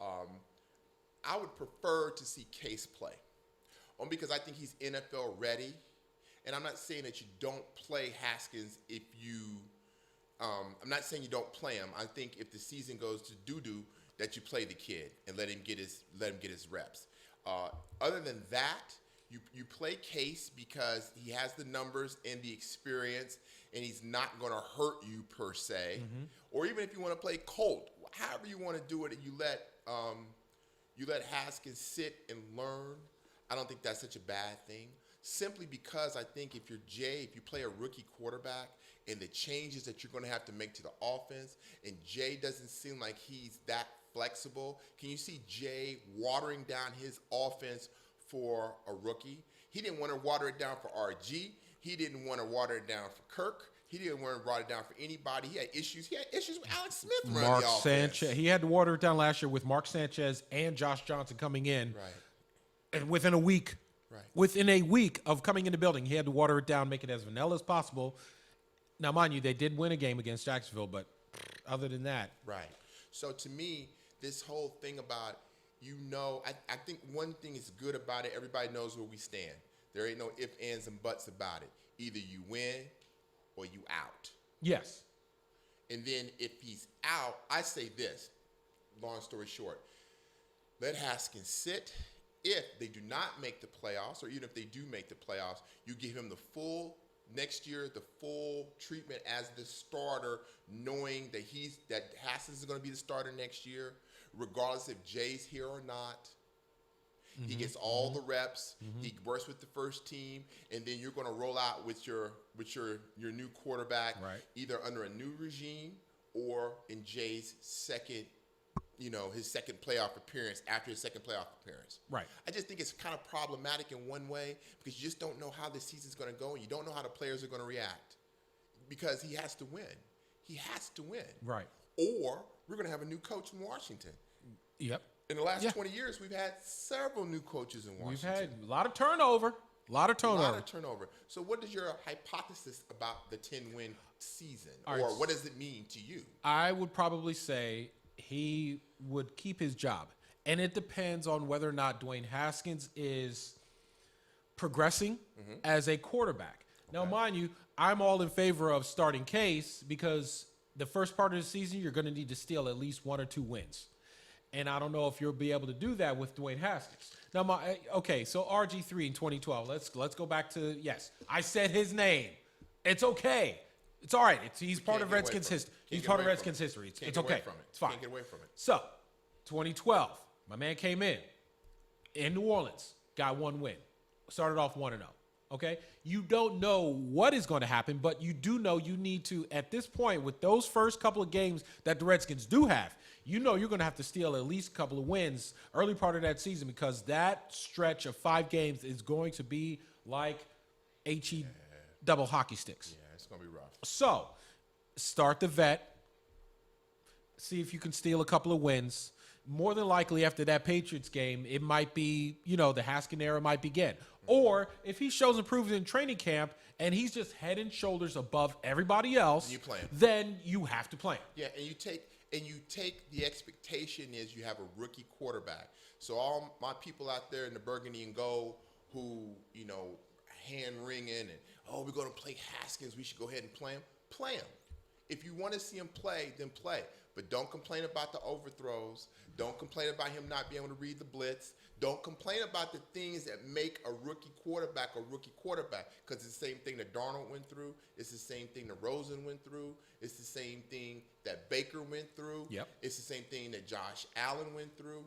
[SPEAKER 2] I would prefer to see Case play, because I think he's NFL ready. And I'm not saying that you don't play Haskins if you I'm not saying you don't play him. I think if the season goes to doo-doo, that you play the kid and let him get his reps. Other than that, you play Case because he has the numbers and the experience, and he's not going to hurt you per se. Mm-hmm. Or even if you want to play Colt, however you want to do it, and you let Haskins sit and learn. I don't think that's such a bad thing. Simply because I think if you're Jay, if you play a rookie quarterback and the changes that you're going to have to make to the offense, and Jay doesn't seem like he's that flexible, can you see Jay watering down his offense for a rookie? He didn't want to water it down for RG. He didn't want to water it down for Kirk. He didn't want to water it down for anybody. He had issues. He had issues with Alex Smith running the offense.
[SPEAKER 1] Sanchez. He had to water it down last year with Mark Sanchez and Josh Johnson coming in.
[SPEAKER 2] Right.
[SPEAKER 1] And within a week.
[SPEAKER 2] Right.
[SPEAKER 1] Within a week of coming in the building, he had to water it down, make it as vanilla as possible. Now, mind you, they did win a game against Jacksonville, but other than that.
[SPEAKER 2] Right. So, to me, this whole thing about, I think one thing is good about it, everybody knows where we stand. There ain't no ifs, ands, and buts about it. Either you win or you out.
[SPEAKER 1] Yes.
[SPEAKER 2] And then if he's out, I say this, long story short, let Haskins sit. If they do not make the playoffs, or even if they do make the playoffs, you give him the full treatment as the starter, knowing that Haskins is going to be the starter next year, regardless if Jay's here or not. Mm-hmm. He gets all the reps. Mm-hmm. He works with the first team, and then you're going to roll out with your new quarterback,
[SPEAKER 1] right,
[SPEAKER 2] either under a new regime or in Jay's his second playoff appearance after his second playoff appearance.
[SPEAKER 1] Right.
[SPEAKER 2] I just think it's kind of problematic in one way because you just don't know how the season's going to go, and you don't know how the players are going to react because he has to win. He has to win.
[SPEAKER 1] Right.
[SPEAKER 2] Or we're going to have a new coach in Washington.
[SPEAKER 1] Yep.
[SPEAKER 2] In the last 20 years, we've had several new coaches in Washington.
[SPEAKER 1] We've had a lot of turnover. A lot of turnover. So what is your hypothesis about the 10-win season? Or what does it mean to you? I would probably say he would keep his job. And it depends on whether or not Dwayne Haskins is progressing as a quarterback. Now, mind you, I'm all in favor of starting Case because the first part of the season, you're going to need to steal at least 1 or 2 wins. And I don't know if you'll be able to do that with Dwayne Haskins. Now, so RG3 in 2012. Let's go back to, yes, I said his name. It's okay. It's all right. He's part of Redskins history. He's part of Redskins history. It's okay. It's fine.
[SPEAKER 2] Can't get away from it.
[SPEAKER 1] So, 2012, my man came in New Orleans, got 1 win, started off 1-0. Okay, you don't know what is going to happen, but you do know you need to, at this point, with those first couple of games that the Redskins do have, you're going to have to steal at least a couple of wins early part of that season because that stretch of 5 games is going to be like HE double hockey sticks.
[SPEAKER 2] Yeah, it's going to be rough.
[SPEAKER 1] So, start the vet, see if you can steal a couple of wins. more than likely after that Patriots game, it might be, the Haskin era might begin. Or if he shows improvement in training camp and he's just head and shoulders above everybody else,
[SPEAKER 2] you play him.
[SPEAKER 1] then you have to play him.
[SPEAKER 2] Yeah, and you take the expectation is you have a rookie quarterback. So all my people out there in the burgundy and gold who, hand wringing and, we're going to play Haskins, we should go ahead and play him. Play him. If you want to see him play, then play. But don't complain about the overthrows. Don't complain about him not being able to read the blitz. Don't complain about the things that make a rookie quarterback a rookie quarterback, because it's the same thing that Darnold went through. It's the same thing that Rosen went through. It's the same thing that Baker went through.
[SPEAKER 1] Yep.
[SPEAKER 2] It's the same thing that Josh Allen went through.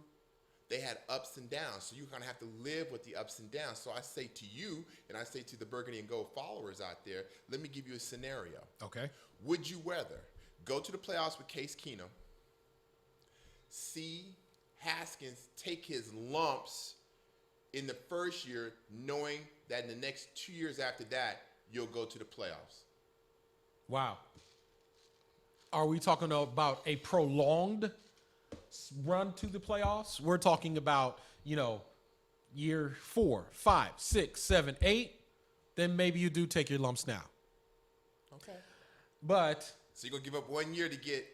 [SPEAKER 2] They had ups and downs, so you're going to have to live with the ups and downs. So I say to you, and I say to the Burgundy and Gold followers out there, let me give you a scenario.
[SPEAKER 1] Okay.
[SPEAKER 2] Would you rather go to the playoffs with Case Keenum, see Haskins take his lumps in the first year, knowing that in the next 2 years after that, you'll go to the playoffs?
[SPEAKER 1] Wow. Are we talking about a prolonged run to the playoffs? We're talking about, year 4, 5, 6, 7, 8. Then maybe you do take your lumps now.
[SPEAKER 2] Okay.
[SPEAKER 1] But
[SPEAKER 2] so you're gonna give up 1 year to get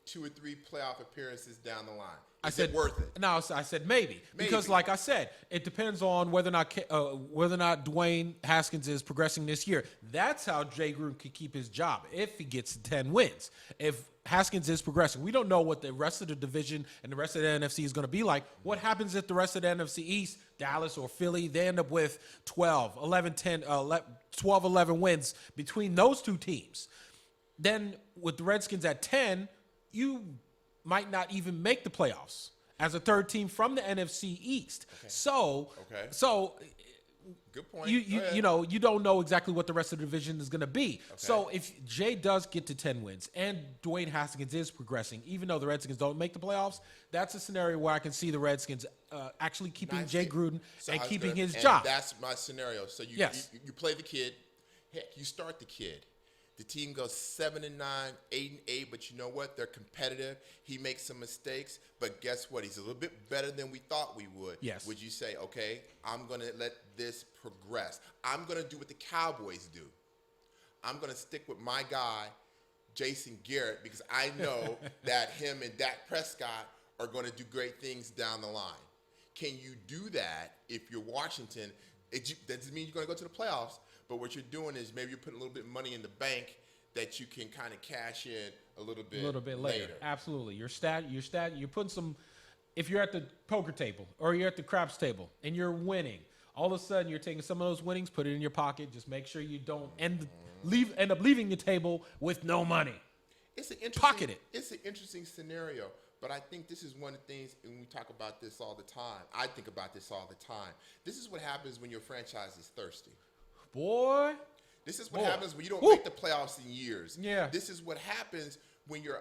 [SPEAKER 2] 2 or 3 playoff appearances down the line. Is it worth it?
[SPEAKER 1] No, I said maybe. Because like I said, it depends on whether or not Dwayne Haskins is progressing this year. That's how Jay Gruden could keep his job if he gets 10 wins. If Haskins is progressing, we don't know what the rest of the division and the rest of the NFC is going to be like. What happens if the rest of the NFC East, Dallas or Philly, they end up with 12, 11 wins between those two teams? Then with the Redskins at 10, you might not even make the playoffs as a third team from the NFC East.
[SPEAKER 2] Okay.
[SPEAKER 1] So
[SPEAKER 2] good point.
[SPEAKER 1] You don't know exactly what the rest of the division is going to be.
[SPEAKER 2] Okay.
[SPEAKER 1] So if Jay does get to 10 wins and Dwayne Haskins is progressing, even though the Redskins don't make the playoffs, that's a scenario where I can see the Redskins actually keeping Jay Gruden and keeping his job.
[SPEAKER 2] That's my scenario. So you play the kid. Heck, you start the kid. The team goes 7-9, 8-8, but you know what? They're competitive. He makes some mistakes, but guess what? He's a little bit better than we thought we would.
[SPEAKER 1] Yes.
[SPEAKER 2] Would you say, okay, I'm going to let this progress? I'm going to do what the Cowboys do. I'm going to stick with my guy, Jason Garrett, because I know that him and Dak Prescott are going to do great things down the line. Can you do that if you're Washington? It doesn't mean you're going to go to the playoffs. But what you're doing is maybe you're putting a little bit of money in the bank that you can kind of cash in a little bit later.
[SPEAKER 1] Absolutely. You're putting some, if you're at the poker table or you're at the craps table and you're winning, all of a sudden you're taking some of those winnings, put it in your pocket. Just make sure you don't end up leaving the table with no money. Pocket it.
[SPEAKER 2] It's an interesting scenario. But I think this is one of the things, and we talk about this all the time. I think about this all the time. This is what happens when your franchise is thirsty.
[SPEAKER 1] Boy.
[SPEAKER 2] This is what happens when you don't make the playoffs in years.
[SPEAKER 1] Yeah.
[SPEAKER 2] This is what happens when you're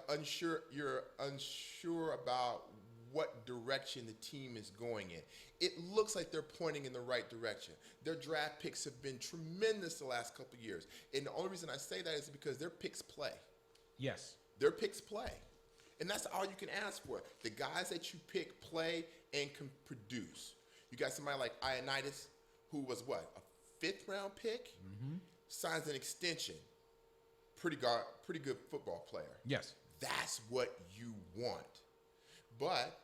[SPEAKER 2] unsure about what direction the team is going in. It looks like they're pointing in the right direction. Their draft picks have been tremendous the last couple of years. And the only reason I say that is because their picks play.
[SPEAKER 1] Yes. Their
[SPEAKER 2] picks play. And that's all you can ask for. The guys that you pick play and can produce. You got somebody like Ioannidis, who was what, a 5th-round pick? Mm-hmm. Signs an extension. Pretty good football player.
[SPEAKER 1] Yes.
[SPEAKER 2] That's what you want. But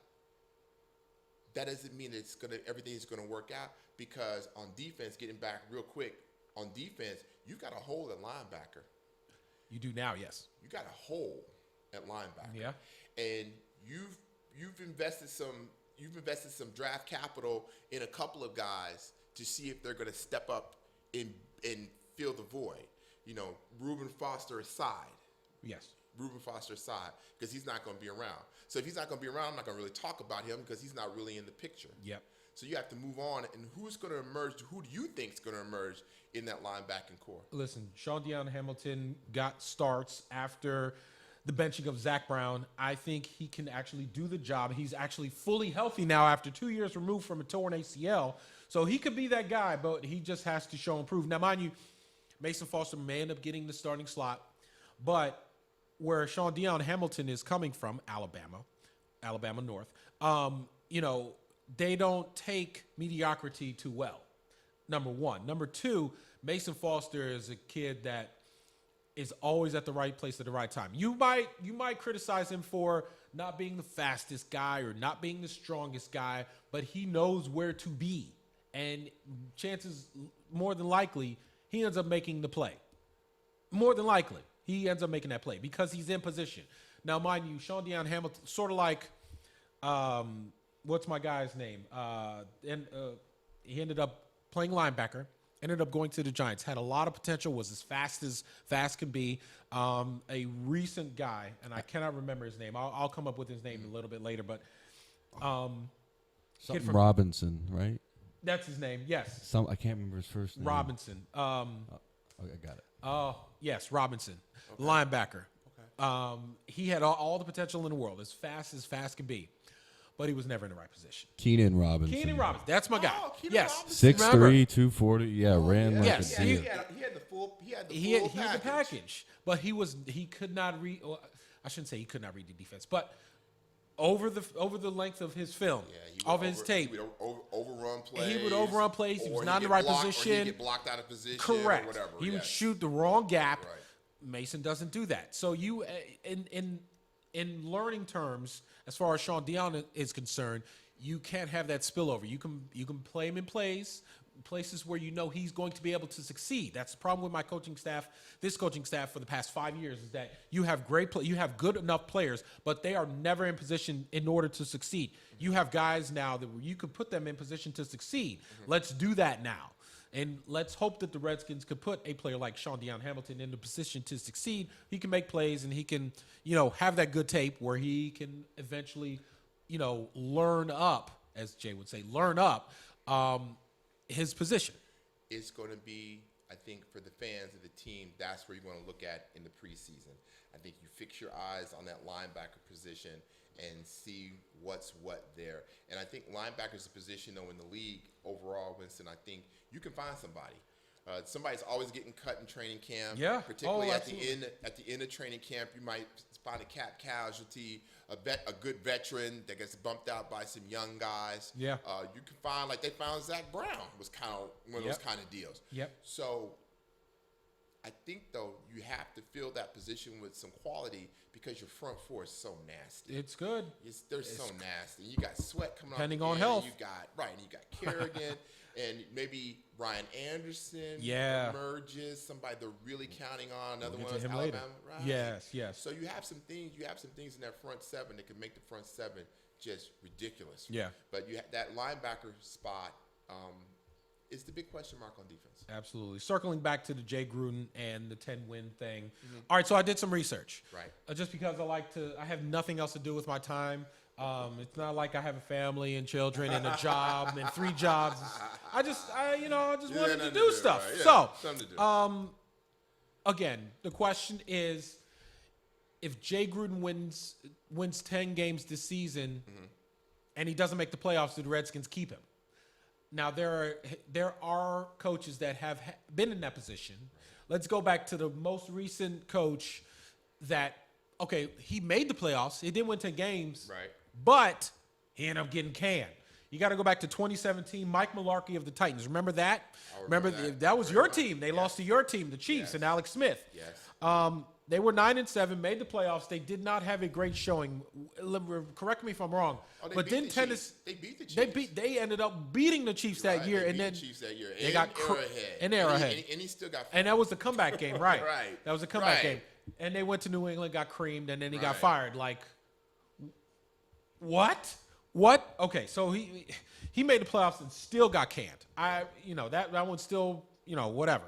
[SPEAKER 2] that doesn't mean everything's gonna work out, because on defense, getting back real quick, on defense, you got a hole at linebacker.
[SPEAKER 1] You do now, yes.
[SPEAKER 2] You got a hole at linebacker.
[SPEAKER 1] Yeah.
[SPEAKER 2] And you've invested some draft capital in a couple of guys to see if they're going to step up and fill the void. Reuben Foster aside.
[SPEAKER 1] Yes.
[SPEAKER 2] Reuben Foster aside, because he's not going to be around. So if he's not going to be around, I'm not going to really talk about him because he's not really in the picture.
[SPEAKER 1] Yep.
[SPEAKER 2] So you have to move on. And who's going to emerge? Who do you think is going to emerge in that linebacking core?
[SPEAKER 1] Listen, Sean Deion Hamilton got starts after the benching of Zach Brown. I think he can actually do the job. He's actually fully healthy now after 2 years removed from a torn ACL. So he could be that guy, but he just has to show and prove. Now, mind you, Mason Foster may end up getting the starting slot, but where Sean Deion Hamilton is coming from, Alabama, Alabama North. They don't take mediocrity too well. Number one. Number two, Mason Foster is a kid that is always at the right place at the right time. You might criticize him for not being the fastest guy or not being the strongest guy, but he knows where to be. And chances, more than likely, he ends up making the play. More than likely, he ends up making that play because he's in position. Now, mind you, Sean Deion Hamilton, sort of like, what's my guy's name? He ended up playing linebacker, ended up going to the Giants, had a lot of potential, was as fast can be. A recent guy, and I cannot remember his name. I'll come up with his name a little bit later, but
[SPEAKER 3] Something Robinson, right?
[SPEAKER 1] That's his name. Yes.
[SPEAKER 3] I can't remember his first name.
[SPEAKER 1] Robinson.
[SPEAKER 3] Okay, I got it.
[SPEAKER 1] Oh, yes, Robinson, linebacker. Okay. He had all the potential in the world, as fast can be, but he was never in the right position.
[SPEAKER 3] Keenan Robinson.
[SPEAKER 1] Keenan Robinson, that's my guy.
[SPEAKER 2] Yes,
[SPEAKER 3] 6'3", 240. Yeah, ran like
[SPEAKER 1] yes,
[SPEAKER 3] a
[SPEAKER 2] he
[SPEAKER 3] deer.
[SPEAKER 2] had the full. He had
[SPEAKER 1] The package, but he could not read. Well, I shouldn't say he could not read the defense, but over the length of his film, his tape,
[SPEAKER 2] he would overrun plays.
[SPEAKER 1] He would overrun plays. He was not in the right position.
[SPEAKER 2] Or he'd get blocked out of position.
[SPEAKER 1] Correct.
[SPEAKER 2] Or whatever.
[SPEAKER 1] He would shoot the wrong gap.
[SPEAKER 2] Right.
[SPEAKER 1] Mason doesn't do that. So you, in learning terms, as far as Sean Deion is concerned, you can't have that spillover. You can play him in places where you know he's going to be able to succeed. That's the problem with my coaching staff. This coaching staff for the past 5 years is that you have you have good enough players, but they are never in position in order to succeed. You have guys now that you can put them in position to succeed. Let's do that now. And let's hope that the Redskins could put a player like Sean Deion Hamilton in the position to succeed. He can make plays and he can, have that good tape where he can eventually, learn up, as Jay would say, his position.
[SPEAKER 2] It's going to be, I think, for the fans of the team, that's where you want to look at in the preseason. I think you fix your eyes on that linebacker position and see what's what there. And I think linebacker is a position, though, in the league overall, Winston, I think you can find somebody. Somebody's always getting cut in training camp.
[SPEAKER 1] Yeah.
[SPEAKER 2] Particularly at the end of training camp, you might find a cap casualty, a good veteran that gets bumped out by some young guys.
[SPEAKER 1] Yeah.
[SPEAKER 2] You can find, like they found Zach Brown was kind of one of those kind of deals.
[SPEAKER 1] Yep.
[SPEAKER 2] So I think, though, you have to fill that position with some quality because your front four is so nasty.
[SPEAKER 1] It's good.
[SPEAKER 2] They're so nasty. You got Sweat coming
[SPEAKER 1] depending
[SPEAKER 2] off
[SPEAKER 1] on
[SPEAKER 2] the end,
[SPEAKER 1] health.
[SPEAKER 2] You got Kerrigan, and maybe Ryan Anderson emerges. Somebody they're really counting on. Another one is Alabama. Right?
[SPEAKER 1] Yes. So
[SPEAKER 2] you have some things. You have some things in that front seven that can make the front seven just ridiculous.
[SPEAKER 1] Yeah.
[SPEAKER 2] But that linebacker spot is the big question mark on defense.
[SPEAKER 1] Absolutely. Circling back to the Jay Gruden and the 10-win thing. Mm-hmm. All right, so I did some research.
[SPEAKER 2] Right.
[SPEAKER 1] Just because I have nothing else to do with my time. It's not like I have a family and children and a job and 3 jobs. I just wanted to do stuff.
[SPEAKER 2] Right? Yeah,
[SPEAKER 1] so,
[SPEAKER 2] something to do.
[SPEAKER 1] Again, the question is, if Jay Gruden wins 10 games this season, and he doesn't make the playoffs, do the Redskins keep him? Now, there are coaches that have been in that position. Let's go back to the most recent coach that, he made the playoffs. He didn't win 10 games.
[SPEAKER 2] Right.
[SPEAKER 1] But he ended up getting canned. You got to go back to 2017, Mike Mularkey of the Titans. Remember that?
[SPEAKER 2] Remember
[SPEAKER 1] that was your team. They lost to your team, the Chiefs, and Alex Smith.
[SPEAKER 2] Yes.
[SPEAKER 1] They were 9-7, made the playoffs. They did not have a great showing. Correct me if I'm wrong.
[SPEAKER 2] But didn't Tennessee? They beat the Chiefs.
[SPEAKER 1] They ended up beating the Chiefs that year, and then
[SPEAKER 2] they got Arrowhead. And he still got.
[SPEAKER 1] And that was the comeback game, right?
[SPEAKER 2] Right.
[SPEAKER 1] That was a comeback game. And they went to New England, got creamed, and then he got fired. Like, what? Okay, so he made the playoffs and still got canned. That one still, whatever.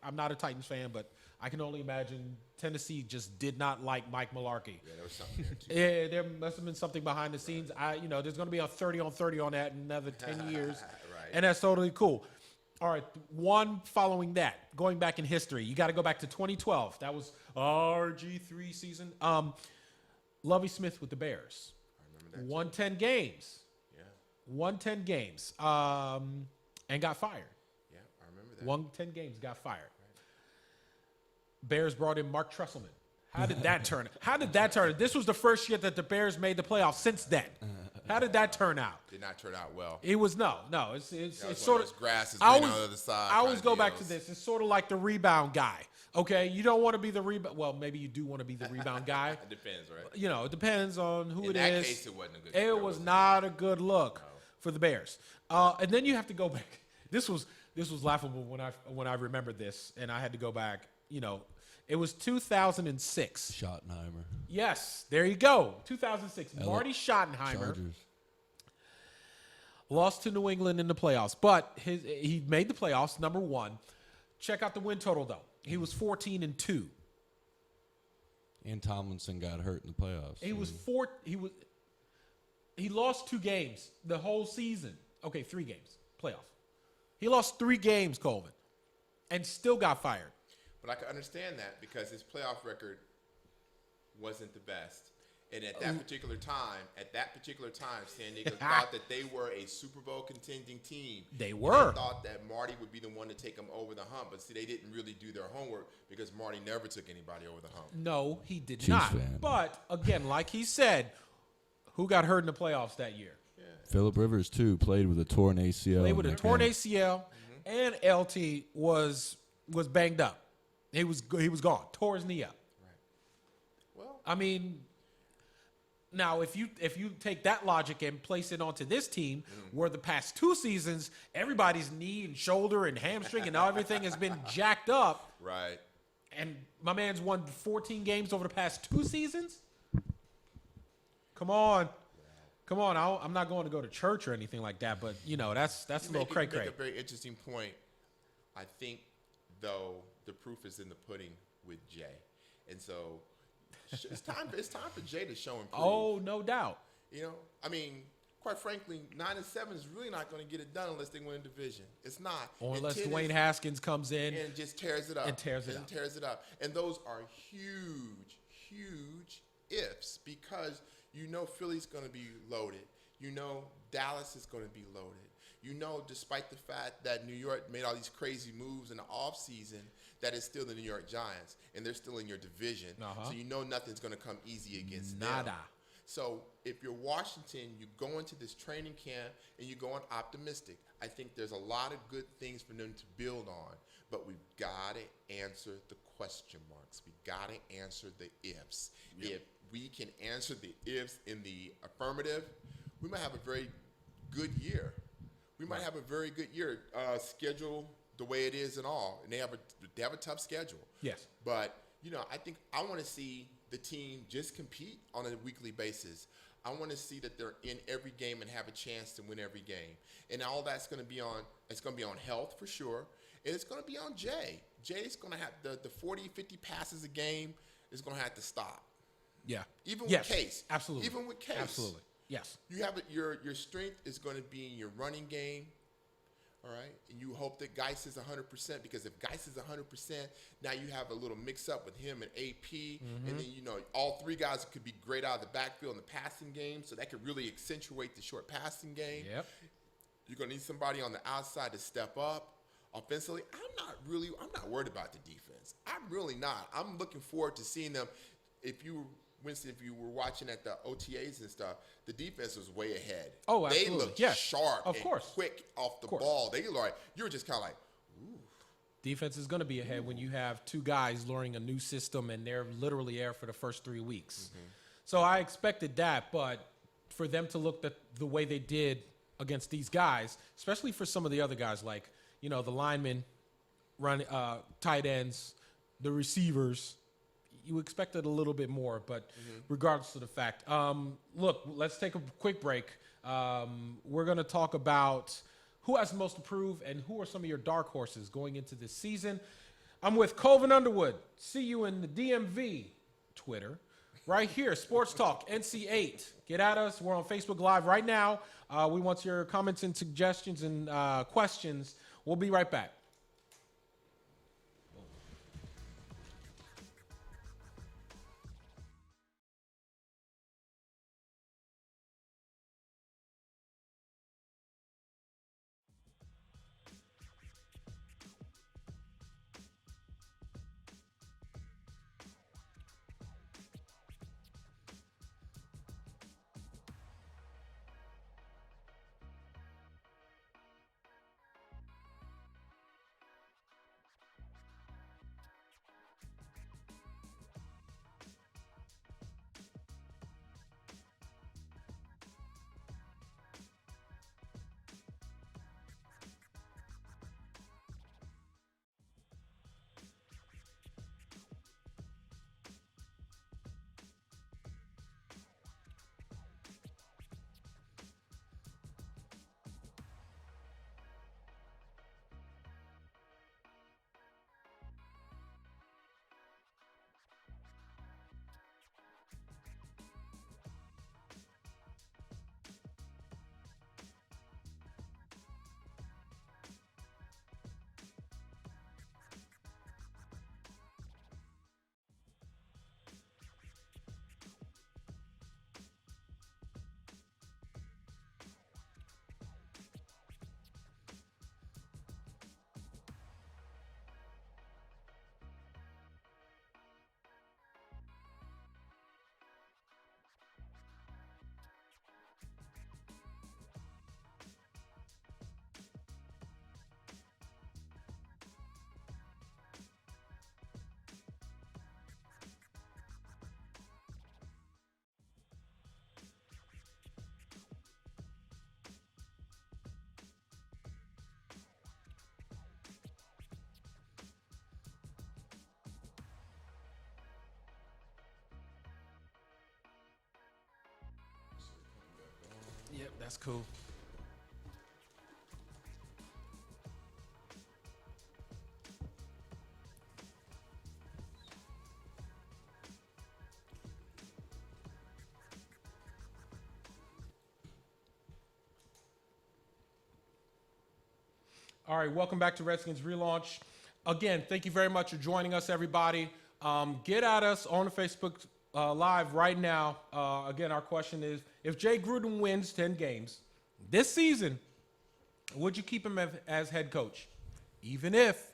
[SPEAKER 1] I'm not a Titans fan, but I can only imagine Tennessee just did not like Mike Mularkey.
[SPEAKER 2] Yeah, there was something there too.
[SPEAKER 1] Yeah, there must have been something behind the scenes. There's going to be a 30-on-30 on that in another 10 years,
[SPEAKER 2] Right.
[SPEAKER 1] And that's totally cool. All right, one following that, going back in history, you got to go back to 2012. That was RG3 season. Lovie Smith with the Bears.
[SPEAKER 2] I remember that.
[SPEAKER 1] Won 10 games.
[SPEAKER 2] Yeah.
[SPEAKER 1] Won 10 games. And got fired.
[SPEAKER 2] Yeah, I remember that.
[SPEAKER 1] Won 10 games, got fired. Bears brought in Mark Trestleman. How did that turn? How did that turn? This was the first year that the Bears made the playoffs since then. How did that turn out?
[SPEAKER 2] Did not turn out well.
[SPEAKER 1] It was no. It's sort of
[SPEAKER 2] grass is
[SPEAKER 1] I
[SPEAKER 2] green
[SPEAKER 1] always,
[SPEAKER 2] on the other side.
[SPEAKER 1] I always go back to this. It's sort of like the rebound guy. Okay, you don't want to be the rebound. Well, maybe you do want to be the rebound guy.
[SPEAKER 2] It depends, right?
[SPEAKER 1] You know, it depends on who
[SPEAKER 2] In
[SPEAKER 1] it
[SPEAKER 2] that
[SPEAKER 1] is.
[SPEAKER 2] case, it wasn't a good.
[SPEAKER 1] It was not a good look for the Bears. And then you have to go back. This was laughable when I remembered this, and I had to go back. You know, it was 2006.
[SPEAKER 3] Schottenheimer.
[SPEAKER 1] Yes, there you go. 2006. Marty Schottenheimer
[SPEAKER 3] Chargers.
[SPEAKER 1] lost to New England in the playoffs, but he made the playoffs, number one. Check out the win total, though. He was 14-2.
[SPEAKER 3] And Tomlinson got hurt in the playoffs.
[SPEAKER 1] He lost 2 games the whole season. Okay, 3 games, playoff. He lost 3 games, Colvin, and still got fired.
[SPEAKER 2] But I can understand that because his playoff record wasn't the best. And at that particular time, San Diego thought that they were a Super Bowl contending team.
[SPEAKER 1] They were.
[SPEAKER 2] They thought that Marty would be the one to take them over the hump. But see, they didn't really do their homework because Marty never took anybody over the hump.
[SPEAKER 1] No, he did
[SPEAKER 3] Chiefs
[SPEAKER 1] not.
[SPEAKER 3] fan.
[SPEAKER 1] But, again, like he said, who got hurt in the playoffs that year?
[SPEAKER 3] Phillip Rivers, too, played with a torn ACL.
[SPEAKER 1] Played with a torn ACL, and LT was banged up. He was gone. Tore his knee up.
[SPEAKER 2] Right. Well,
[SPEAKER 1] I mean, now if you take that logic and place it onto this team, where the past 2 seasons everybody's knee and shoulder and hamstring and everything has been jacked up,
[SPEAKER 2] right.
[SPEAKER 1] and my man's won 14 games over the past 2 seasons. Come on. I'm not going to go to church or anything like that, but you know that's a little cray cray.
[SPEAKER 2] Make a very interesting point. I think though the proof is in the pudding with Jay, and so it's time for Jay to show and prove.
[SPEAKER 1] Oh, no doubt.
[SPEAKER 2] You know, I mean, quite frankly, 9-7 is really not going to get it done unless they win a division. It's not.
[SPEAKER 1] Or unless Dwayne Haskins comes in
[SPEAKER 2] and just tears it up.
[SPEAKER 1] And tears it up.
[SPEAKER 2] And those are huge ifs because you know Philly's going to be loaded. You know Dallas is going to be loaded. You know, despite the fact that New York made all these crazy moves in the offseason, that it's still the New York Giants, and they're still in your division. So you know nothing's going to come easy against them. So if you're Washington, you go into this training camp and you go on optimistic. I think there's a lot of good things for them to build on, but we've got to answer the question marks. We've got to answer the ifs. Yep. If we can answer the ifs in the affirmative, we might have a very good year. We might have a very good year. Schedule the way it is and all, and they have a tough schedule.
[SPEAKER 1] Yes,
[SPEAKER 2] but you know, I think I want to see the team just compete on a weekly basis. I want to see that they're in every game and have a chance to win every game. And all that's going to be on. It's going to be on health for sure, and it's going to be on Jay. Jay's going to have the 40, 50 passes a game is going to have to stop.
[SPEAKER 1] Yeah.
[SPEAKER 2] Even with Case.
[SPEAKER 1] Absolutely.
[SPEAKER 2] Even with Case.
[SPEAKER 1] Absolutely. Yes.
[SPEAKER 2] You have your strength is going to be in your running game. All right. And you hope that Geis is 100% because if Geis is 100%, now you have a little mix up with him and AP. And then, you know, all 3 guys could be great out of the backfield in the passing game. So that could really accentuate the short passing game.
[SPEAKER 1] Yep.
[SPEAKER 2] You're going to need somebody on the outside to step up. Offensively, I'm not worried about the defense. I'm really not. I'm looking forward to seeing them. Winston, if you were watching at the OTAs and stuff, the defense was way ahead.
[SPEAKER 1] Oh, absolutely.
[SPEAKER 2] They looked sharp and quick off the ball. You were just kind of like, ooh.
[SPEAKER 1] Defense is going to be ahead when you have 2 guys learning a new system and they're literally there for the first 3 weeks. So I expected that, but for them to look the way they did against these guys, especially for some of the other guys like, you know, the linemen, tight ends, the receivers, you expected a little bit more, but regardless of the fact. Look, let's take a quick break. We're going to talk about who has the most to prove and who are some of your dark horses going into this season. I'm with Colvin Underwood. See you in the DMV Twitter. Right here, Sports Talk, NC8. Get at us. We're on Facebook Live right now. We want your comments and suggestions and questions. We'll be right back. That's cool. All right, welcome back to Redskins Relaunch. Again, thank you very much for joining us, everybody. Get at us on the Facebook Live right now. Again, our question is, if Jay Gruden wins 10 games this season, would you keep him as head coach, even if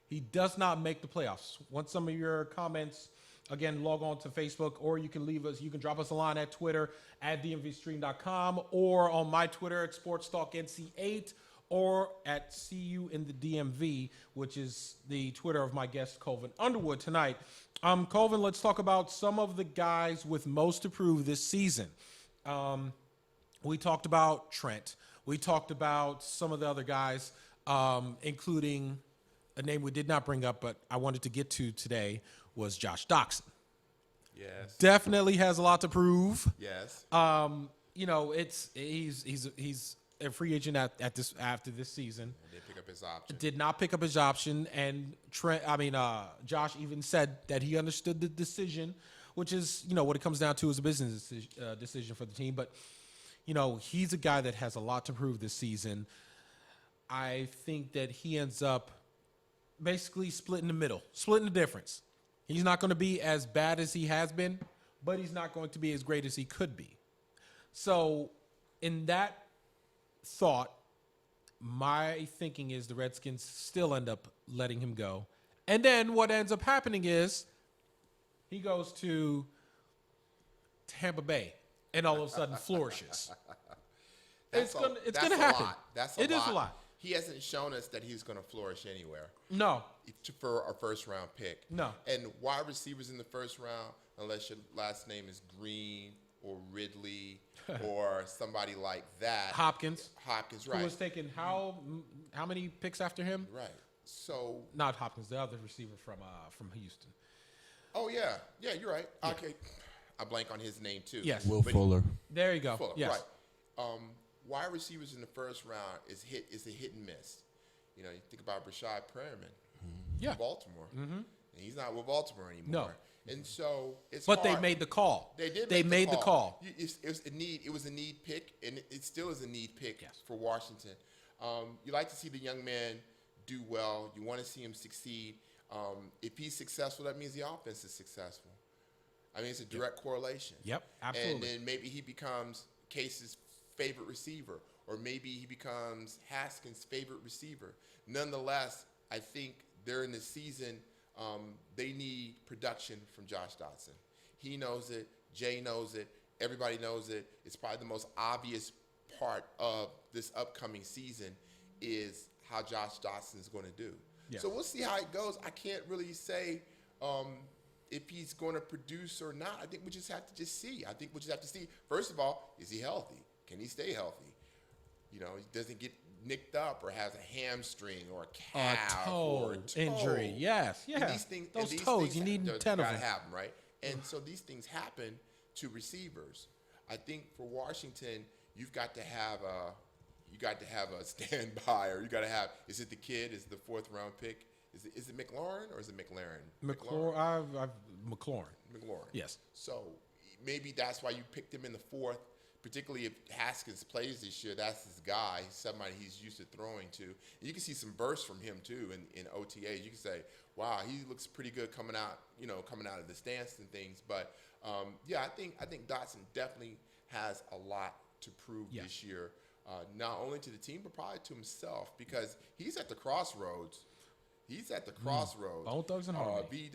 [SPEAKER 1] he does not make the playoffs? Want some of your comments? Again, log on to Facebook, or you can leave us. You can drop us a line at Twitter at DMVSTREAM.com, or on my Twitter at SportsTalkNC8, or at See You in the DMV, which is the Twitter of my guest, Colvin Underwood, tonight. Colvin, let's talk about some of the guys with most to prove this season. We talked about Trent. We talked about some of the other guys, including a name we did not bring up, but I wanted to get to today, was Josh Doxson.
[SPEAKER 2] Yes.
[SPEAKER 1] Definitely has a lot to prove.
[SPEAKER 2] Yes.
[SPEAKER 1] He's a free agent after this season.
[SPEAKER 2] They pick up his option.
[SPEAKER 1] Did not pick up his option, and Josh even said that he understood the decision, which is what it comes down to is a business decision for the team. But he's a guy that has a lot to prove this season. I think that he ends up basically splitting the difference. He's not going to be as bad as he has been, but he's not going to be as great as he could be. So, in that thought, my thinking is the Redskins still end up letting him go. And then what ends up happening is he goes to Tampa Bay and all of a sudden flourishes. It's going to happen.
[SPEAKER 2] It is a lot. He hasn't shown us that he's going to flourish anywhere.
[SPEAKER 1] No.
[SPEAKER 2] For our first round pick.
[SPEAKER 1] No.
[SPEAKER 2] And wide receivers in the first round, unless your last name is Green or Ridley or somebody like that.
[SPEAKER 1] Hopkins,
[SPEAKER 2] right.
[SPEAKER 1] Who was taken how many picks after him?
[SPEAKER 2] Right. So
[SPEAKER 1] not Hopkins, the other receiver from Houston.
[SPEAKER 2] Oh yeah, you're right. Yeah. Okay, I blank on his name too.
[SPEAKER 3] Yes, Will Fuller.
[SPEAKER 1] There you go.
[SPEAKER 2] Fuller,
[SPEAKER 1] yes.
[SPEAKER 2] Right. Wide receivers in the first round is a hit and miss. You think about Rashad Perriman, Baltimore, and he's not with Baltimore anymore.
[SPEAKER 1] No.
[SPEAKER 2] And so it's
[SPEAKER 1] But
[SPEAKER 2] hard.
[SPEAKER 1] they made the call.
[SPEAKER 2] They did.
[SPEAKER 1] They made the call.
[SPEAKER 2] It was a need pick, and it still is a need pick
[SPEAKER 1] Yes.
[SPEAKER 2] for Washington. You like to see the young man do well. You want to see him succeed. If he's successful, that means the offense is successful. I mean, it's a direct correlation.
[SPEAKER 1] Yep, absolutely.
[SPEAKER 2] And then maybe he becomes Case's favorite receiver, or maybe he becomes Haskins' favorite receiver. Nonetheless, I think during the season, they need production from Josh Doxson. He knows it. Jay knows it. Everybody knows it. It's probably the most obvious part of this upcoming season is how Josh Doxson is going to do.
[SPEAKER 1] Yes.
[SPEAKER 2] So we'll see how it goes. I can't really say if he's going to produce or not. I think we just have to see. First of all, is he healthy? Can he stay healthy? He doesn't get nicked up or has a hamstring or a calf or a toe
[SPEAKER 1] injury. Yes. Those toes, you need 10 of them.
[SPEAKER 2] Gotta have them, right? And so these things happen to receivers. I think for Washington, you've got to have a standby, or you got to have. Is it the kid? Is it the fourth round pick? Is it McLaurin or is it McLaren?
[SPEAKER 1] McLaurin. Yes.
[SPEAKER 2] So maybe that's why you picked him in the fourth. Particularly if Haskins plays this year, that's his guy. He's somebody he's used to throwing to. And you can see some bursts from him too in OTAs. You can say, "Wow, he looks pretty good coming out of the stance and things." But I think Doxson definitely has a lot to prove this year, not only to the team but probably to himself, because he's at the crossroads.
[SPEAKER 1] Bone Thugs and Harmony.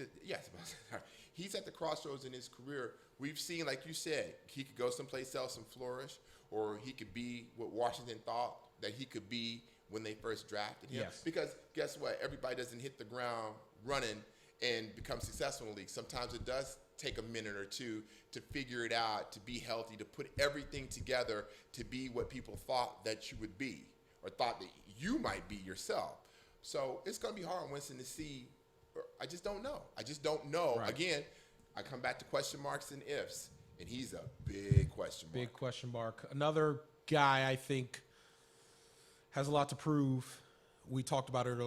[SPEAKER 2] He's at the crossroads in his career. We've seen, like you said, he could go someplace else and flourish, or he could be what Washington thought that he could be when they first drafted him.
[SPEAKER 1] Yes.
[SPEAKER 2] Because guess what? Everybody doesn't hit the ground running and become successful in the league. Sometimes it does take a minute or two to figure it out, to be healthy, to put everything together to be what people thought that you would be, or thought that you might be yourself. So it's going to be hard, Winston, to see. I just don't know.
[SPEAKER 1] Right.
[SPEAKER 2] Again, I come back to question marks and ifs, and he's a big question mark.
[SPEAKER 1] Big question mark. Another guy I think has a lot to prove. We talked about it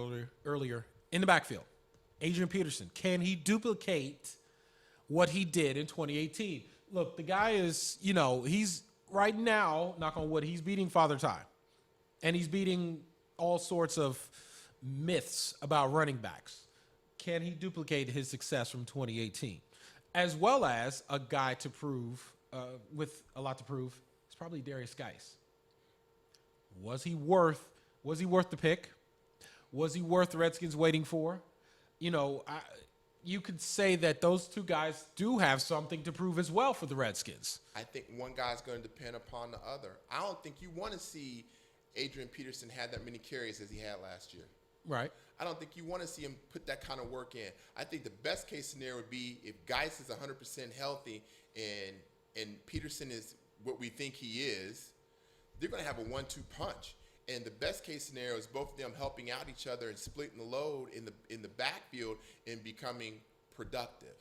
[SPEAKER 1] earlier in the backfield. Adrian Peterson. Can he duplicate what he did in 2018? Look, the guy is, he's right now, knock on wood, he's beating Father Time. And he's beating all sorts of myths about running backs. Can he duplicate his success from 2018? As well as a guy to prove, with a lot to prove, it's probably Darius Geis. Was he worth the pick? Was he worth the Redskins waiting for? You could say that those two guys do have something to prove as well for the Redskins.
[SPEAKER 2] I think one guy's going to depend upon the other. I don't think you want to see Adrian Peterson have that many carries as he had last year.
[SPEAKER 1] Right.
[SPEAKER 2] I don't think you want to see him put that kind of work in. I think the best case scenario would be if Geis is 100% healthy and Peterson is what we think he is, they're going to have a 1-2 punch. And the best case scenario is both of them helping out each other and splitting the load in the backfield and becoming productive.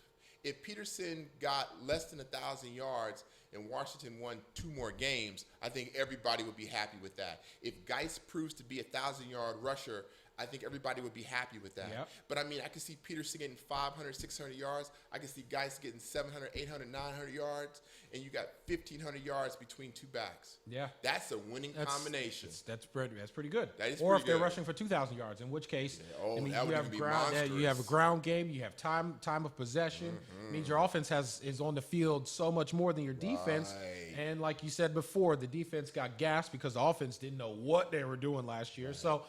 [SPEAKER 2] If Peterson got less than 1,000 yards and Washington won 2 more games, I think everybody would be happy with that. If Geis proves to be a 1,000-yard rusher, I think everybody would be happy with that.
[SPEAKER 1] Yep.
[SPEAKER 2] But, I can see Peterson getting 500, 600 yards. I can see Geis getting 700, 800, 900 yards. And you got 1,500 yards between 2 backs.
[SPEAKER 1] Yeah.
[SPEAKER 2] That's a winning combination.
[SPEAKER 1] That's pretty good.
[SPEAKER 2] That is
[SPEAKER 1] or
[SPEAKER 2] pretty
[SPEAKER 1] if they're
[SPEAKER 2] good.
[SPEAKER 1] rushing for 2,000 yards, in which case,
[SPEAKER 2] that would
[SPEAKER 1] you
[SPEAKER 2] even be
[SPEAKER 1] you have a
[SPEAKER 2] monstrous.
[SPEAKER 1] ground game, you have time of possession. Means your offense is on the field so much more than your defense.
[SPEAKER 2] Right.
[SPEAKER 1] And like you said before, the defense got gassed because the offense didn't know what they were doing last year. So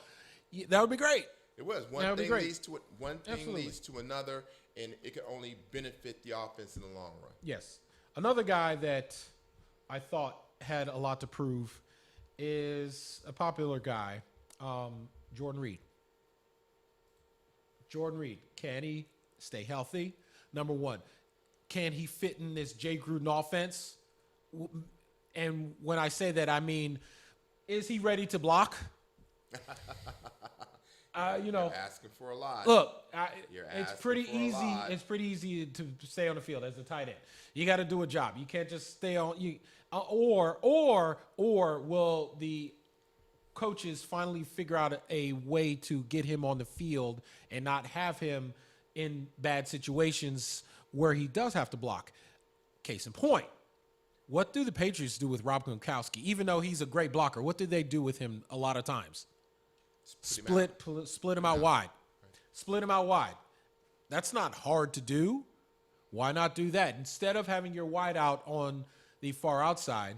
[SPEAKER 1] that would be great.
[SPEAKER 2] It was.
[SPEAKER 1] That would be great.
[SPEAKER 2] One thing
[SPEAKER 1] Absolutely.
[SPEAKER 2] leads to another, and it can only benefit the offense in the long run.
[SPEAKER 1] Yes. Another guy that I thought had a lot to prove is a popular guy, Jordan Reed. Jordan Reed, can he stay healthy? Number one, can he fit in this Jay Gruden offense? And when I say that, I mean, is he ready to block?
[SPEAKER 2] You're asking for a lot.
[SPEAKER 1] Look,
[SPEAKER 2] You're
[SPEAKER 1] it's
[SPEAKER 2] asking
[SPEAKER 1] pretty
[SPEAKER 2] for a
[SPEAKER 1] easy.
[SPEAKER 2] lot.
[SPEAKER 1] It's pretty easy to stay on the field as a tight end. You got to do a job. You can't just stay on. Or will the coaches finally figure out a way to get him on the field and not have him in bad situations where he does have to block? Case in point, what do the Patriots do with Rob Gronkowski? Even though he's a great blocker, what did they do with him a lot of times? Split him out wide. Split him out wide. That's not hard to do. Why not do that? Instead of having your wide out on the far outside,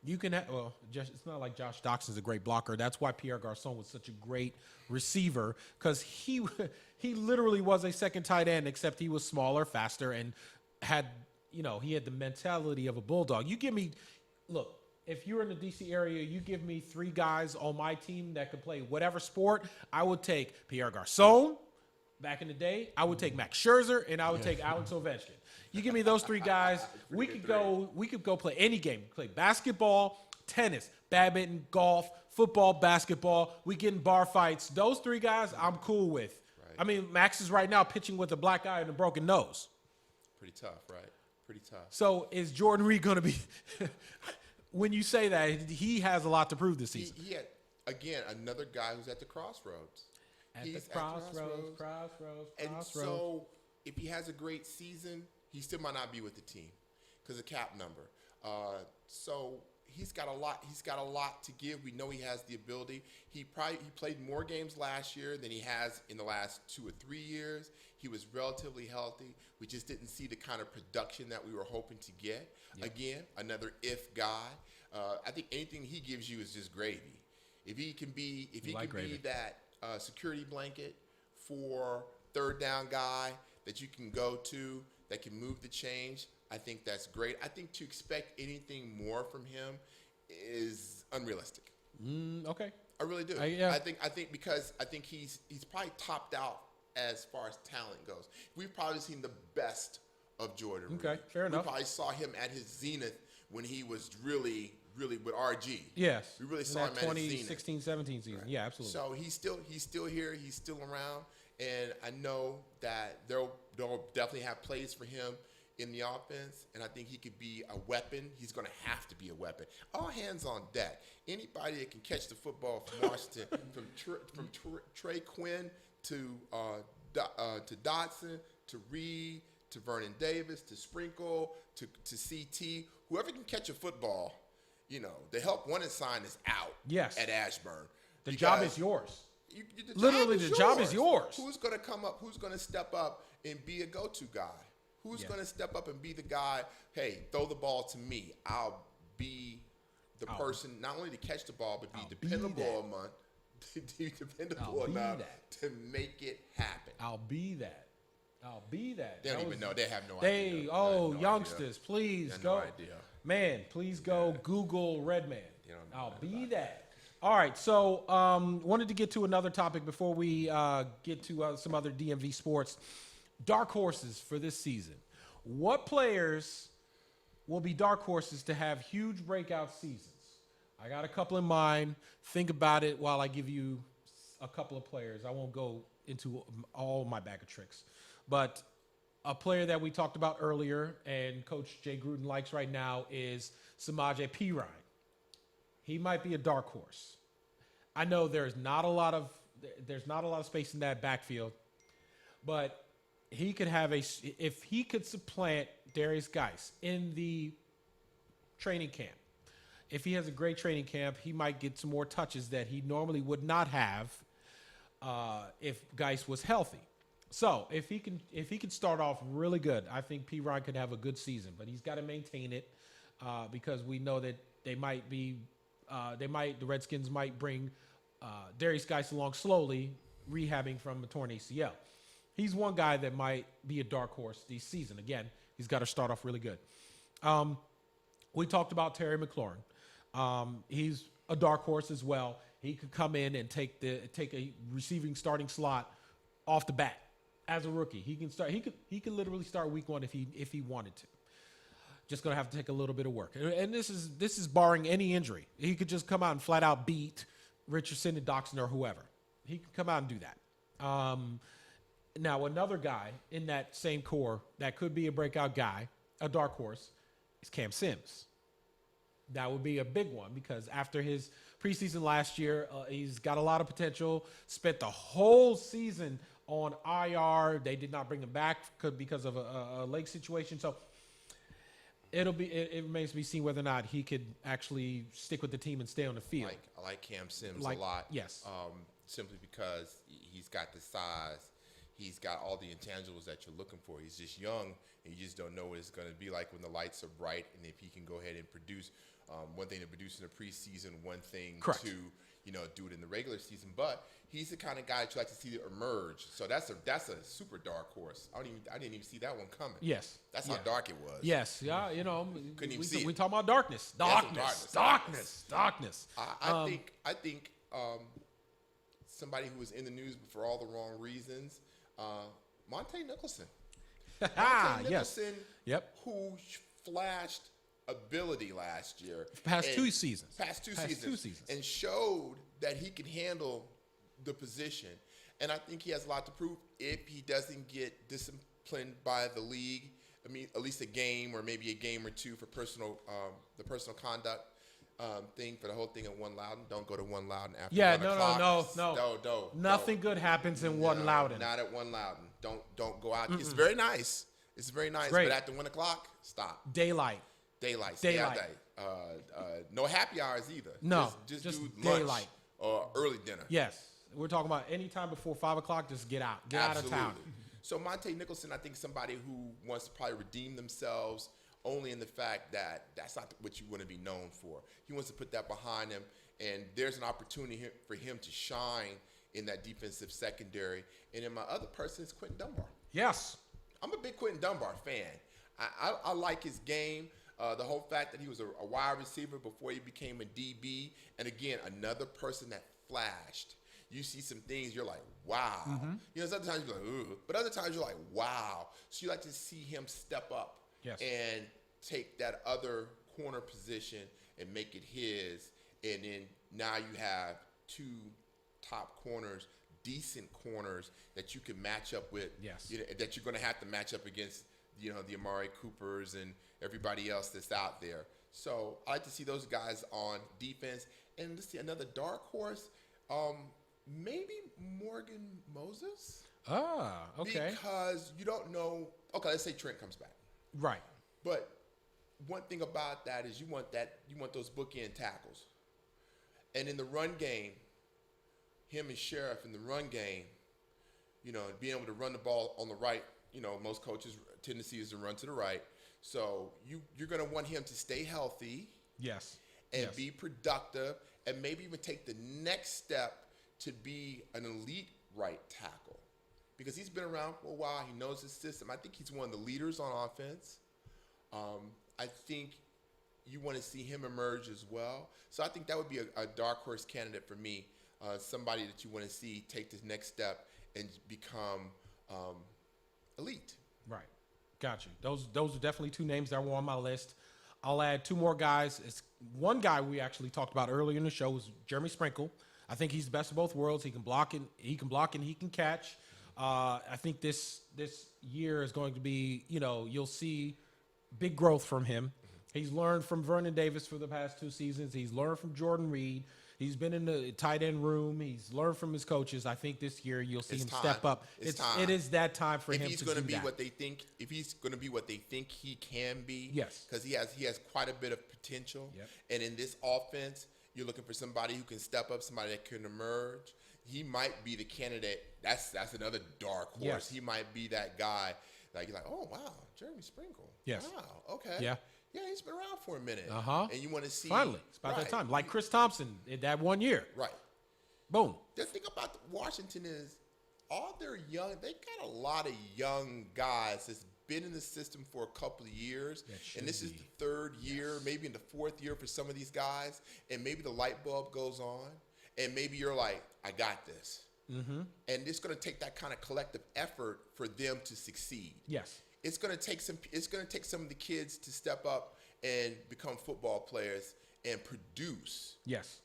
[SPEAKER 1] you can have, it's not like Josh Doxson's a great blocker. That's why Pierre Garçon was such a great receiver, because he literally was a second tight end, except he was smaller, faster, and had, he had the mentality of a bulldog. Look, if you're in the D.C. area, you give me 3 guys on my team that could play whatever sport, I would take Pierre Garçon. Back in the day, I would take Max Scherzer, and I would take Alex Ovechkin. You give me those 3 guys, we could go play any game. Play basketball, tennis, badminton, golf, football, basketball. We get in bar fights. Those 3 guys, I'm cool with. Right. I mean, Max is right now pitching with a black eye and a broken nose.
[SPEAKER 2] Pretty tough, right? Pretty tough.
[SPEAKER 1] So is Jordan Reed going to be? When you say that, he has a lot to prove this season.
[SPEAKER 2] He had, again, another guy who's at the crossroads.
[SPEAKER 1] He's at the crossroads.
[SPEAKER 2] And so if he has a great season, he still might not be with the team because of cap number. So he's got a lot. He's got a lot to give. We know he has the ability. He played more games last year than he has in the last 2 or 3 years. He was relatively healthy. We just didn't see the kind of production that we were hoping to get. Yep. Again, another if guy. I think anything he gives you is just gravy. If he can be, be that security blanket for third down guy that you can go to, that can move the change, I think that's great. I think to expect anything more from him is unrealistic.
[SPEAKER 1] Okay.
[SPEAKER 2] I really do.
[SPEAKER 1] Yeah.
[SPEAKER 2] I think because I think he's probably topped out as far as talent goes. We've probably seen the best of Jordan Reed.
[SPEAKER 1] Okay, fair enough.
[SPEAKER 2] We probably saw him at his zenith when he was really with RG.
[SPEAKER 1] Yes.
[SPEAKER 2] We really saw him at his zenith.
[SPEAKER 1] 2016-17 season. Right. Yeah, absolutely.
[SPEAKER 2] So he's still here. He's still around. And I know that they'll definitely have plays for him in the offense, and I think he could be a weapon. He's going to have to be a weapon. All hands on deck. Anybody that can catch the football from Washington, from Trey Quinn to Dotson to Reed to Vernon Davis to Sprinkle to CT, whoever can catch a football, the help wanted sign is out.
[SPEAKER 1] Yes.
[SPEAKER 2] At Ashburn.
[SPEAKER 1] The job is yours.
[SPEAKER 2] The
[SPEAKER 1] Literally, the job is yours.
[SPEAKER 2] Who's going to come up? Who's going to step up and be a go-to guy? Who's going to step up and be the guy, hey, throw the ball to me. I'll be the person not only to catch the ball, but be dependable enough to make it happen.
[SPEAKER 1] I'll be that.
[SPEAKER 2] They don't even know. They have no idea.
[SPEAKER 1] Youngsters, please go.
[SPEAKER 2] No idea.
[SPEAKER 1] Man, please go Google Redman. I'll be that. All right, so wanted to get to another topic before we get to some other DMV sports. Dark horses for this season. What players will be dark horses to have huge breakout seasons? I got a couple in mind. Think about it while I give you a couple of players. I won't go into all my bag of tricks. But a player that we talked about earlier and Coach Jay Gruden likes right now is Samaje Perine. He might be a dark horse. I know there's not a lot of space in that backfield, but he could have if he could supplant Darius Geis in the training camp. If he has a great training camp, he might get some more touches that he normally would not have if Geis was healthy. So if he can start off really good, I think Perine could have a good season, but he's got to maintain it because we know that the Redskins might bring Darius Geis along slowly, rehabbing from a torn ACL. He's one guy that might be a dark horse this season. Again, he's got to start off really good. We talked about Terry McLaurin. He's a dark horse as well. He could come in and take a receiving starting slot off the bat as a rookie. He can start. He could literally start week one if he wanted to. Just gonna have to take a little bit of work. And this is barring any injury. He could just come out and flat out beat Richardson and Doxson or whoever. He could come out and do that. Now, another guy in that same core that could be a breakout guy, a dark horse, is Cam Sims. That would be a big one because after his preseason last year, he's got a lot of potential, spent the whole season on IR. They did not bring him back because of a leg situation. So it remains to be seen whether or not he could actually stick with the team and stay on the field.
[SPEAKER 2] I like Cam Sims a lot.
[SPEAKER 1] Yes.
[SPEAKER 2] Simply because he's got the size. He's got all the intangibles that you're looking for. He's just young, and you just don't know what it's going to be like when the lights are bright, and if he can go ahead and produce. One thing to produce in the preseason, one thing
[SPEAKER 1] Correct.
[SPEAKER 2] to do it in the regular season. But he's the kind of guy that you like to see emerge. So that's a super dark horse. I didn't even see that one coming.
[SPEAKER 1] Yes.
[SPEAKER 2] That's how dark it was.
[SPEAKER 1] Yes. Yeah.
[SPEAKER 2] Couldn't even see it.
[SPEAKER 1] We talk about darkness. Darkness.
[SPEAKER 2] I think somebody who was in the news for all the wrong reasons, Monte Nicholson.
[SPEAKER 1] Nicholson,
[SPEAKER 2] yep. Who flashed ability last year.
[SPEAKER 1] Past two seasons.
[SPEAKER 2] And showed that he can handle the position. And I think he has a lot to prove if he doesn't get disciplined by the league. I mean, at least a game or maybe a game or two for the personal conduct thing for the whole thing at One Loudon. Don't go to One Loudon after 1 o'clock.
[SPEAKER 1] No. Nothing good happens in One Loudon.
[SPEAKER 2] Not at One Loudon. Don't go out. It's very nice. But after 1 o'clock, stop.
[SPEAKER 1] Daylight.
[SPEAKER 2] Stay out day. No happy hours either.
[SPEAKER 1] No,
[SPEAKER 2] just
[SPEAKER 1] just
[SPEAKER 2] do
[SPEAKER 1] daylight
[SPEAKER 2] lunch or early dinner.
[SPEAKER 1] Yes, we're talking about any time before 5 o'clock. Just get out. Get out of town.
[SPEAKER 2] So Monte Nicholson, I think, somebody who wants to probably redeem themselves only in the fact that that's not what you want to be known for. He wants to put that behind him, and there's an opportunity for him to shine in that defensive secondary. And then my other person is Quentin Dunbar.
[SPEAKER 1] Yes.
[SPEAKER 2] I'm a big Quentin Dunbar fan. I like his game. The whole fact that he was a wide receiver before he became a DB. And again, another person that flashed. You see some things, you're like, wow. Mm-hmm. Sometimes you're like, ooh. But other times you're like, wow. So you like to see him step up and take that other corner position and make it his. And then now you have two top corners, decent corners that you can match up with.
[SPEAKER 1] Yes.
[SPEAKER 2] That you're going to have to match up against the Amari Coopers and everybody else that's out there. So I like to see those guys on defense. And let's see another dark horse. Maybe Morgan Moses.
[SPEAKER 1] Ah, okay.
[SPEAKER 2] Because you don't know. Okay, let's say Trent comes back.
[SPEAKER 1] Right.
[SPEAKER 2] But one thing about that is you want those bookend tackles. And in the run game, him and Sheriff in the run game, and being able to run the ball on the right, most coaches' tendency is to run to the right. So you're going to want him to stay healthy.
[SPEAKER 1] Yes.
[SPEAKER 2] And be productive, and maybe even take the next step to be an elite right tackle. Because he's been around for a while. He knows his system. I think he's one of the leaders on offense. I think you want to see him emerge as well. So I think that would be a dark horse candidate for me, somebody that you want to see take this next step and become elite.
[SPEAKER 1] Right. Got you. Those are definitely two names that were on my list. I'll add two more guys. It's one guy we actually talked about earlier in the show was Jeremy Sprinkle. I think he's the best of both worlds. He can block and he can catch. I think this year is going to be, you'll see big growth from him. He's learned from Vernon Davis for the past 2 seasons. He's learned from Jordan Reed. He's been in the tight end room. He's learned from his coaches. I think this year you'll see him step up. It is that time for him to do that. If he's going to be what they think he can be. Yes.
[SPEAKER 2] Because he has quite a bit of potential.
[SPEAKER 1] Yep.
[SPEAKER 2] And in this offense, you're looking for somebody who can step up, somebody that can emerge. He might be the candidate. That's another dark horse.
[SPEAKER 1] Yes.
[SPEAKER 2] He might be that guy. Like you're like, oh wow, Jeremy Sprinkle.
[SPEAKER 1] Yes.
[SPEAKER 2] Wow. Okay.
[SPEAKER 1] Yeah.
[SPEAKER 2] Yeah, he's been around for a minute.
[SPEAKER 1] And
[SPEAKER 2] you want to see
[SPEAKER 1] finally, it's about that time. Like Chris Thompson in that 1 year.
[SPEAKER 2] Right.
[SPEAKER 1] Boom.
[SPEAKER 2] The thing about Washington is all their young. They got a lot of young guys that's been in the system for a couple of years, and this is the 3rd year, maybe in the 4th year for some of these guys, and maybe the light bulb goes on, and maybe you're like, I got this. Mm-hmm. And it's going to take that kind of collective effort for them to succeed.
[SPEAKER 1] Yes.
[SPEAKER 2] It's going to take some of the kids to step up and become football players and produce.
[SPEAKER 1] Yes.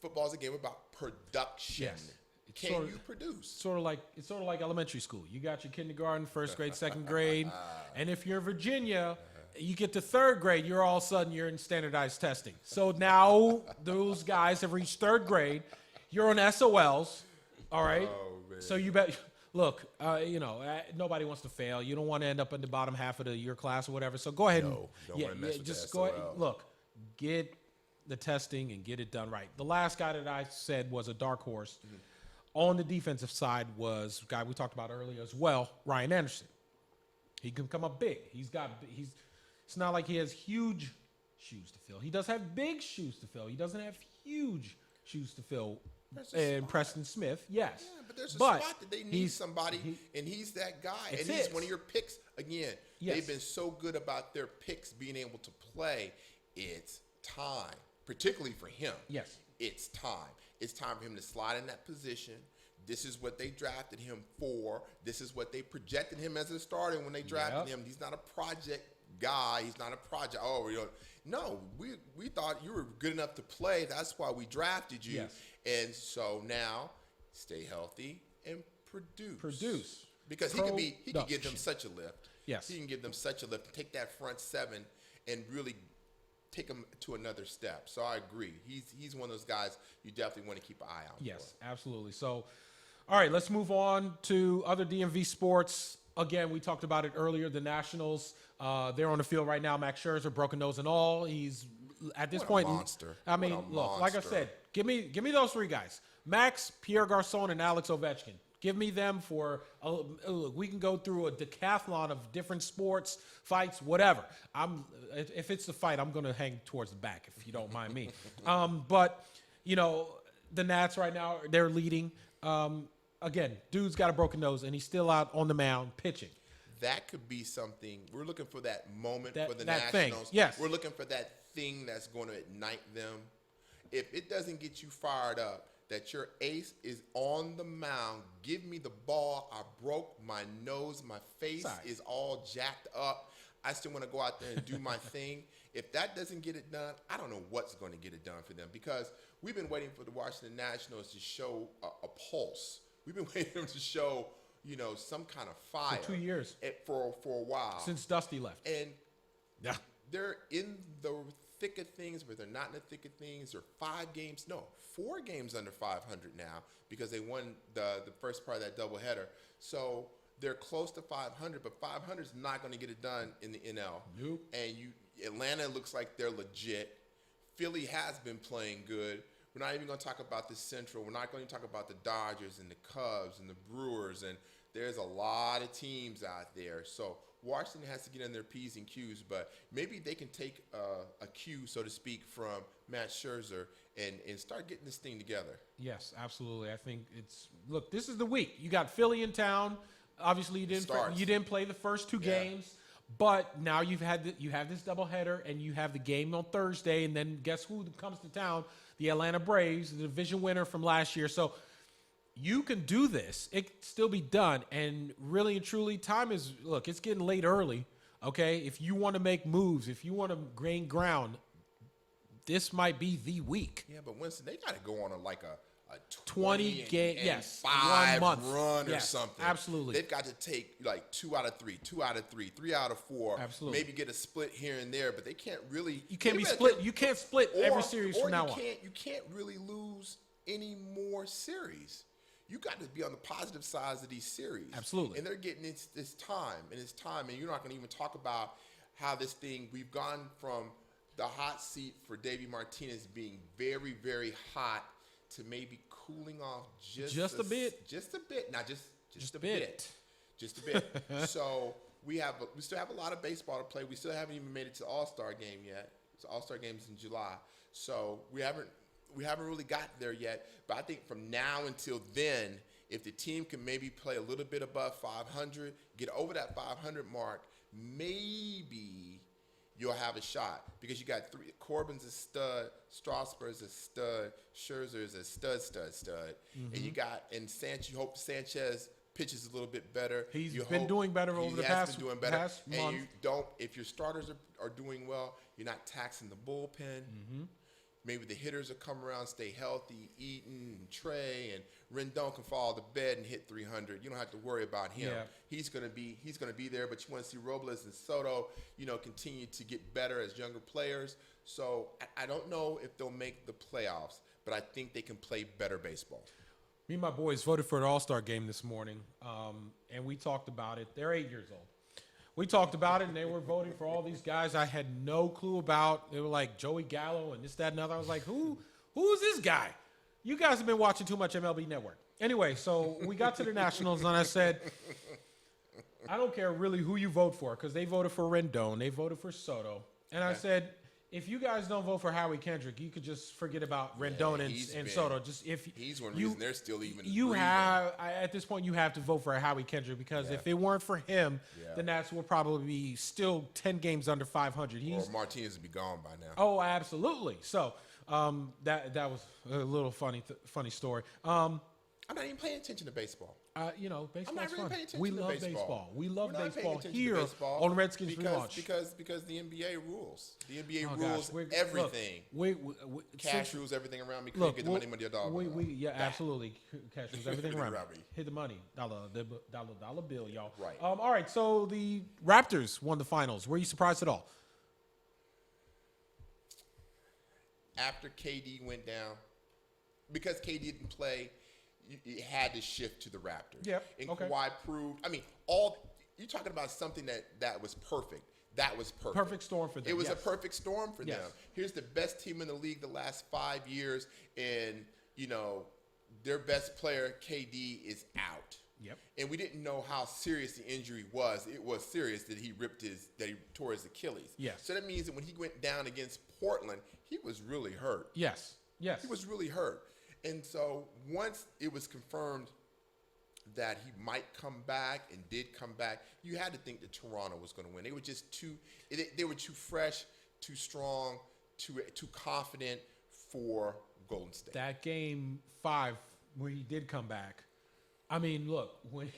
[SPEAKER 2] Football is a game about production.
[SPEAKER 1] Yes.
[SPEAKER 2] Can you produce?
[SPEAKER 1] It's sort of like elementary school. You got your kindergarten, 1st grade, 2nd grade, and if you're in Virginia, you get to 3rd grade, you're all of a sudden you're in standardized testing. So now those guys have reached 3rd grade. You're on SOLs. All right.
[SPEAKER 2] Oh, man.
[SPEAKER 1] So you bet. Look, nobody wants to fail. You don't want to end up in the bottom half of your class or whatever. So go ahead and just go ahead. Look, get the testing and get it done right. The last guy that I said was a dark horse on the defensive side was a guy we talked about earlier as well, Ryan Anderson. He can come up big. It's not like he has huge shoes to fill. He does have big shoes to fill. He doesn't have huge shoes to fill. And Preston Smith, yes.
[SPEAKER 2] Yeah, but there's a spot that they need somebody, and he's that guy. And he's
[SPEAKER 1] it.
[SPEAKER 2] One of your picks. Again, they've been so good about their picks being able to play. It's time, particularly for him.
[SPEAKER 1] Yes.
[SPEAKER 2] It's time. It's time for him to slide in that position. This is what they drafted him for. This is what they projected him as a starter when they drafted him. He's not a project guy. He's not a project. No, we thought you were good enough to play. That's why we drafted you.
[SPEAKER 1] Yes.
[SPEAKER 2] And so now, stay healthy and produce. Because he could give them such a lift.
[SPEAKER 1] Yes.
[SPEAKER 2] He can give them such a lift, take that front 7 and really take them to another step. So I agree. He's one of those guys you definitely want to keep an eye out for.
[SPEAKER 1] Yes, absolutely. So, all right, let's move on to other DMV sports. Again, we talked about it earlier. The Nationals, they're on the field right now. Max Scherzer, broken nose and all. He's at this point.
[SPEAKER 2] Monster.
[SPEAKER 1] I mean, look, like I said, give me those 3 guys: Max, Pierre Garçon, and Alex Ovechkin. Give me them for. Look, we can go through a decathlon of different sports, fights, whatever. If it's a fight, I'm going to hang towards the back, if you don't mind me. But the Nats right now, they're leading. Again, dude's got a broken nose, and he's still out on the mound pitching.
[SPEAKER 2] That could be something. We're looking for that moment for the
[SPEAKER 1] that
[SPEAKER 2] Nationals.
[SPEAKER 1] Thing. Yes.
[SPEAKER 2] We're looking for that thing that's going to ignite them. If it doesn't get you fired up, that your ace is on the mound, give me the ball. I broke my nose. My face is all jacked up. I still want to go out there and do my thing. If that doesn't get it done, I don't know what's going to get it done for them, because we've been waiting for the Washington Nationals to show a pulse. We've been waiting for them to show, some kind of fire.
[SPEAKER 1] For 2 years.
[SPEAKER 2] For a while.
[SPEAKER 1] Since Dusty left.
[SPEAKER 2] And
[SPEAKER 1] Yeah.
[SPEAKER 2] they're in the thick of things, but they're not in the thick of things. They're 4 games under 500 now because they won the first part of that doubleheader. So they're close to 500, but 500 is not going to get it done in the NL.
[SPEAKER 1] Nope.
[SPEAKER 2] And Atlanta looks like they're legit. Philly has been playing good. We're not even going to talk about the Central. We're not going to talk about the Dodgers and the Cubs and the Brewers. And there's a lot of teams out there. So Washington has to get in their P's and Q's, but maybe they can take a cue, so to speak, from Matt Scherzer and start getting this thing together.
[SPEAKER 1] Yes, absolutely. I think look, this is the week. You got Philly in town. Obviously, you didn't play the first 2 games, but now you have this doubleheader, and you have the game on Thursday, and then guess who comes to town? The Atlanta Braves, the division winner from last year. So you can do this. It can still be done. And really and truly, it's getting late early, okay? If you want to make moves, if you want to gain ground, this might be the week.
[SPEAKER 2] Yeah, but Winston, they got to go on a
[SPEAKER 1] 20 game, yes,
[SPEAKER 2] 5
[SPEAKER 1] 1 month
[SPEAKER 2] run or
[SPEAKER 1] yes,
[SPEAKER 2] something.
[SPEAKER 1] Absolutely.
[SPEAKER 2] They've got to take 2 out of 3, 2 out of 3, 3 out of 4.
[SPEAKER 1] Absolutely.
[SPEAKER 2] Maybe get a split here and there, but they can't really.
[SPEAKER 1] You can't be split. You can't split every series from now on.
[SPEAKER 2] You can't really lose any more series. You got to be on the positive sides of these series.
[SPEAKER 1] Absolutely.
[SPEAKER 2] And they're getting this time, and you're not going to even talk about how this thing. We've gone from the hot seat for Davey Martinez being very, very hot to maybe cooling off just a bit. Just a bit. Not just a bit. Just a bit. So we still have a lot of baseball to play. We still haven't even made it to the All-Star game yet. So All-Star game is in July. So we haven't really got there yet. But I think from now until then, if the team can maybe play a little bit above 500, get over that 500 mark, maybe you'll have a shot, because you got 3. Corbin's a stud, Strasburg's a stud, Scherzer's a stud,
[SPEAKER 1] mm-hmm.
[SPEAKER 2] and you hope Sanchez pitches a little bit better.
[SPEAKER 1] He's been doing better over the past month.
[SPEAKER 2] And if your starters are doing well, you're not taxing the bullpen.
[SPEAKER 1] Mm-hmm.
[SPEAKER 2] Maybe the hitters will come around, stay healthy. Eaton and Trey and Rendon can fall to bed and hit 300. You don't have to worry about him.
[SPEAKER 1] Yeah.
[SPEAKER 2] He's gonna be there. But you want to see Robles and Soto, continue to get better as younger players. So I don't know if they'll make the playoffs, but I think they can play better baseball.
[SPEAKER 1] Me and my boys voted for the All-Star game this morning, and we talked about it. They're 8 years old. We talked about it, and they were voting for all these guys I had no clue about. They were like Joey Gallo and this, that, and other. I was like, who is this guy? You guys have been watching too much MLB Network. Anyway, so we got to the Nationals, and I said, I don't care really who you vote for, because they voted for Rendon. They voted for Soto. And I said, if you guys don't vote for Howie Kendrick, you could just forget about Rendon and Soto.
[SPEAKER 2] He's one reason they're still even.
[SPEAKER 1] At this point, you have to vote for Howie Kendrick, because if it weren't for him, the Nats would probably be still 10 games under 500.
[SPEAKER 2] Or Martinez would be gone by now.
[SPEAKER 1] Oh, absolutely. So that was a little funny story.
[SPEAKER 2] I'm not even paying attention to baseball.
[SPEAKER 1] Baseball's
[SPEAKER 2] I'm not really
[SPEAKER 1] fun.
[SPEAKER 2] paying attention
[SPEAKER 1] We
[SPEAKER 2] to
[SPEAKER 1] love
[SPEAKER 2] baseball.
[SPEAKER 1] We love
[SPEAKER 2] We're not paying
[SPEAKER 1] baseball
[SPEAKER 2] attention to
[SPEAKER 1] here
[SPEAKER 2] baseball
[SPEAKER 1] on Redskins Relaunch.
[SPEAKER 2] Because the NBA rules. The NBA
[SPEAKER 1] Oh,
[SPEAKER 2] rules
[SPEAKER 1] gosh.
[SPEAKER 2] everything. Cash
[SPEAKER 1] since-
[SPEAKER 2] rules everything around me.
[SPEAKER 1] Look,
[SPEAKER 2] Get the money your dog.
[SPEAKER 1] Absolutely. Cash rules everything around.
[SPEAKER 2] Robbery.
[SPEAKER 1] Hit the money. Dollar bill, y'all.
[SPEAKER 2] Right.
[SPEAKER 1] All right, so the Raptors won the finals. Were you surprised at all?
[SPEAKER 2] After KD went down, because KD didn't play, it had to shift to the Raptors.
[SPEAKER 1] Yep.
[SPEAKER 2] And
[SPEAKER 1] Okay.
[SPEAKER 2] Kawhi proved. You're talking about something that was perfect. That was perfect.
[SPEAKER 1] Perfect storm for them.
[SPEAKER 2] It was
[SPEAKER 1] yes.
[SPEAKER 2] a perfect storm for
[SPEAKER 1] Yes.
[SPEAKER 2] them. Here's the best team in the league the last 5 years, and their best player KD is out.
[SPEAKER 1] Yep.
[SPEAKER 2] And we didn't know how serious the injury was. It was serious that he tore his Achilles.
[SPEAKER 1] Yes.
[SPEAKER 2] So that means that when he went down against Portland, he was really hurt.
[SPEAKER 1] Yes.
[SPEAKER 2] He was really hurt. And so once it was confirmed that he might come back and did come back, you had to think that Toronto was going to win. They were just they were too fresh, too strong, too confident for Golden State.
[SPEAKER 1] That game 5 where he did come back. I mean, look, when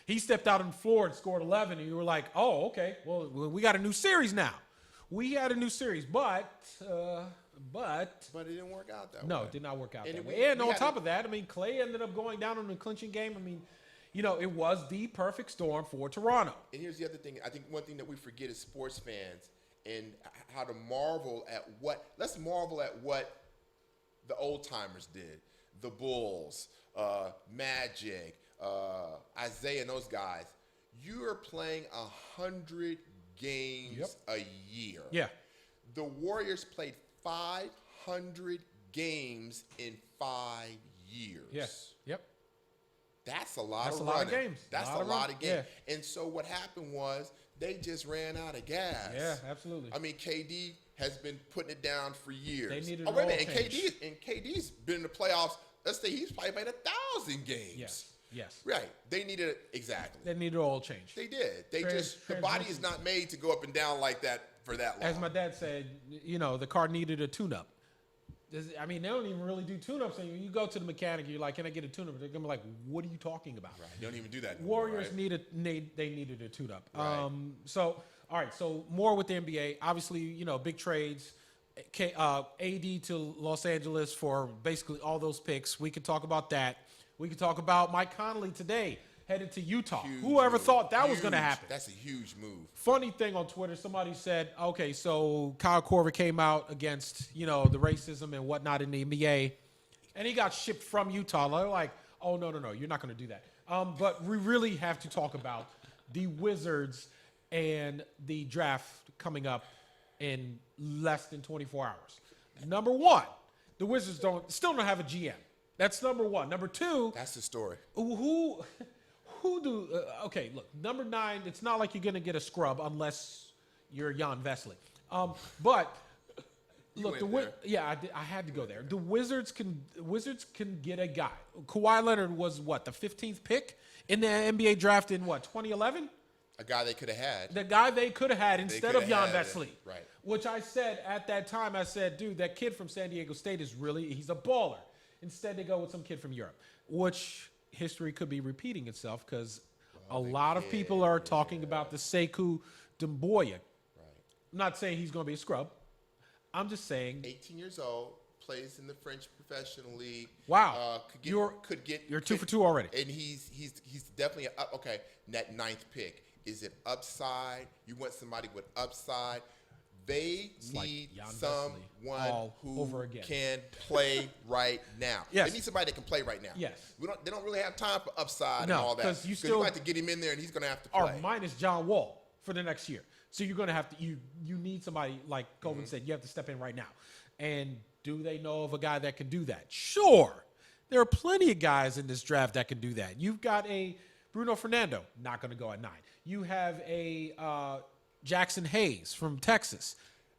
[SPEAKER 1] he stepped out on the floor and scored 11, and you were like, oh, okay, well, we got a new series now. We had a new series, but
[SPEAKER 2] it didn't work out that way.
[SPEAKER 1] No, it did not work out
[SPEAKER 2] And
[SPEAKER 1] that
[SPEAKER 2] we-
[SPEAKER 1] way. And
[SPEAKER 2] we
[SPEAKER 1] on
[SPEAKER 2] had
[SPEAKER 1] top of that, I mean, Clay ended up going down in the clinching game. I mean, it was the perfect storm for Toronto.
[SPEAKER 2] And here's the other thing. I think one thing that we forget as sports fans and how to marvel at let's marvel at what the old timers did. The Bulls, Magic, Isaiah and those guys. You are playing 100 games a year.
[SPEAKER 1] Yeah.
[SPEAKER 2] The Warriors played 500 games in 5 years.
[SPEAKER 1] Yes. Yep.
[SPEAKER 2] That's a lot
[SPEAKER 1] That's
[SPEAKER 2] of
[SPEAKER 1] a lot of
[SPEAKER 2] running.
[SPEAKER 1] games.
[SPEAKER 2] That's
[SPEAKER 1] A lot
[SPEAKER 2] a
[SPEAKER 1] of
[SPEAKER 2] lot
[SPEAKER 1] running.
[SPEAKER 2] of games.
[SPEAKER 1] Yeah.
[SPEAKER 2] And so what happened was they just ran out of gas.
[SPEAKER 1] Yeah, absolutely.
[SPEAKER 2] I mean, KD has been putting it down for years.
[SPEAKER 1] They needed
[SPEAKER 2] wait a
[SPEAKER 1] an
[SPEAKER 2] minute.
[SPEAKER 1] oil change.
[SPEAKER 2] And KD's been in the playoffs. Let's say he's probably played 1,000 games.
[SPEAKER 1] Yes. Yes.
[SPEAKER 2] Right. They needed it exactly.
[SPEAKER 1] They needed an oil change.
[SPEAKER 2] They did. The body is
[SPEAKER 1] transmission.
[SPEAKER 2] not made to go up and down like that for that long.
[SPEAKER 1] As my dad said, the car needed a tune-up. I mean, they don't even really do tune-ups. And you go to the mechanic, you're like, "Can I get a tune-up?" They're gonna be like, "What are you talking about?"
[SPEAKER 2] Right. They don't even do that anymore,
[SPEAKER 1] Warriors
[SPEAKER 2] right?
[SPEAKER 1] they needed a tune-up.
[SPEAKER 2] Right.
[SPEAKER 1] So all right. So more with the NBA. Obviously, big trades. AD to Los Angeles for basically all those picks. We could talk about that. We could talk about Mike Conley today headed to Utah.
[SPEAKER 2] Huge
[SPEAKER 1] Whoever
[SPEAKER 2] move.
[SPEAKER 1] thought that was going to
[SPEAKER 2] Huge.
[SPEAKER 1] happen?
[SPEAKER 2] That's a huge move.
[SPEAKER 1] Funny thing on Twitter, somebody said, okay, so Kyle Korver came out against, the racism and whatnot in the NBA, and he got shipped from Utah. They're like, oh, no, you're not going to do that. But we really have to talk about the Wizards and the draft coming up in less than 24 hours. Number one, the Wizards still don't have a GM. That's number one. Number two,
[SPEAKER 2] That's the story.
[SPEAKER 1] okay, look, number 9, it's not like you're going to get a scrub unless you're Jan Vesely. But look,
[SPEAKER 2] went there.
[SPEAKER 1] I had to go there. The Wizards can get a guy. Kawhi Leonard was what, the 15th pick in the NBA draft in 2011?
[SPEAKER 2] A guy they could have had.
[SPEAKER 1] The guy they could have had instead of Jan
[SPEAKER 2] coulda had
[SPEAKER 1] Vesely.
[SPEAKER 2] it, right.
[SPEAKER 1] Which I said at that time, dude, that kid from San Diego State he's a baller. Instead, they go with some kid from Europe, which history could be repeating itself because a lot of people are talking about the Sekou Doumbouya.
[SPEAKER 2] Right.
[SPEAKER 1] I'm not saying he's going to be a scrub. I'm just saying.
[SPEAKER 2] 18 years old, plays in the French professional league.
[SPEAKER 1] Wow. You're 2 for 2 already.
[SPEAKER 2] And he's definitely okay. That 9th pick, is it upside? You want somebody with upside. They need
[SPEAKER 1] Jan Vesely
[SPEAKER 2] someone
[SPEAKER 1] all
[SPEAKER 2] who
[SPEAKER 1] over again.
[SPEAKER 2] can play right now.
[SPEAKER 1] Yes.
[SPEAKER 2] They need somebody that can play right now.
[SPEAKER 1] Yes.
[SPEAKER 2] They don't really have time for upside
[SPEAKER 1] No,
[SPEAKER 2] and all that.
[SPEAKER 1] 'cause you
[SPEAKER 2] have to get him in there and he's going to have to play.
[SPEAKER 1] Or minus John Wall for the next year. So you're going to have to you need somebody like Coleman said. You have to step in right now. And do they know of a guy that can do that? Sure. There are plenty of guys in this draft that can do that. You've got a Bruno Fernando, not going to go at 9. You have a Jackson Hayes from Texas.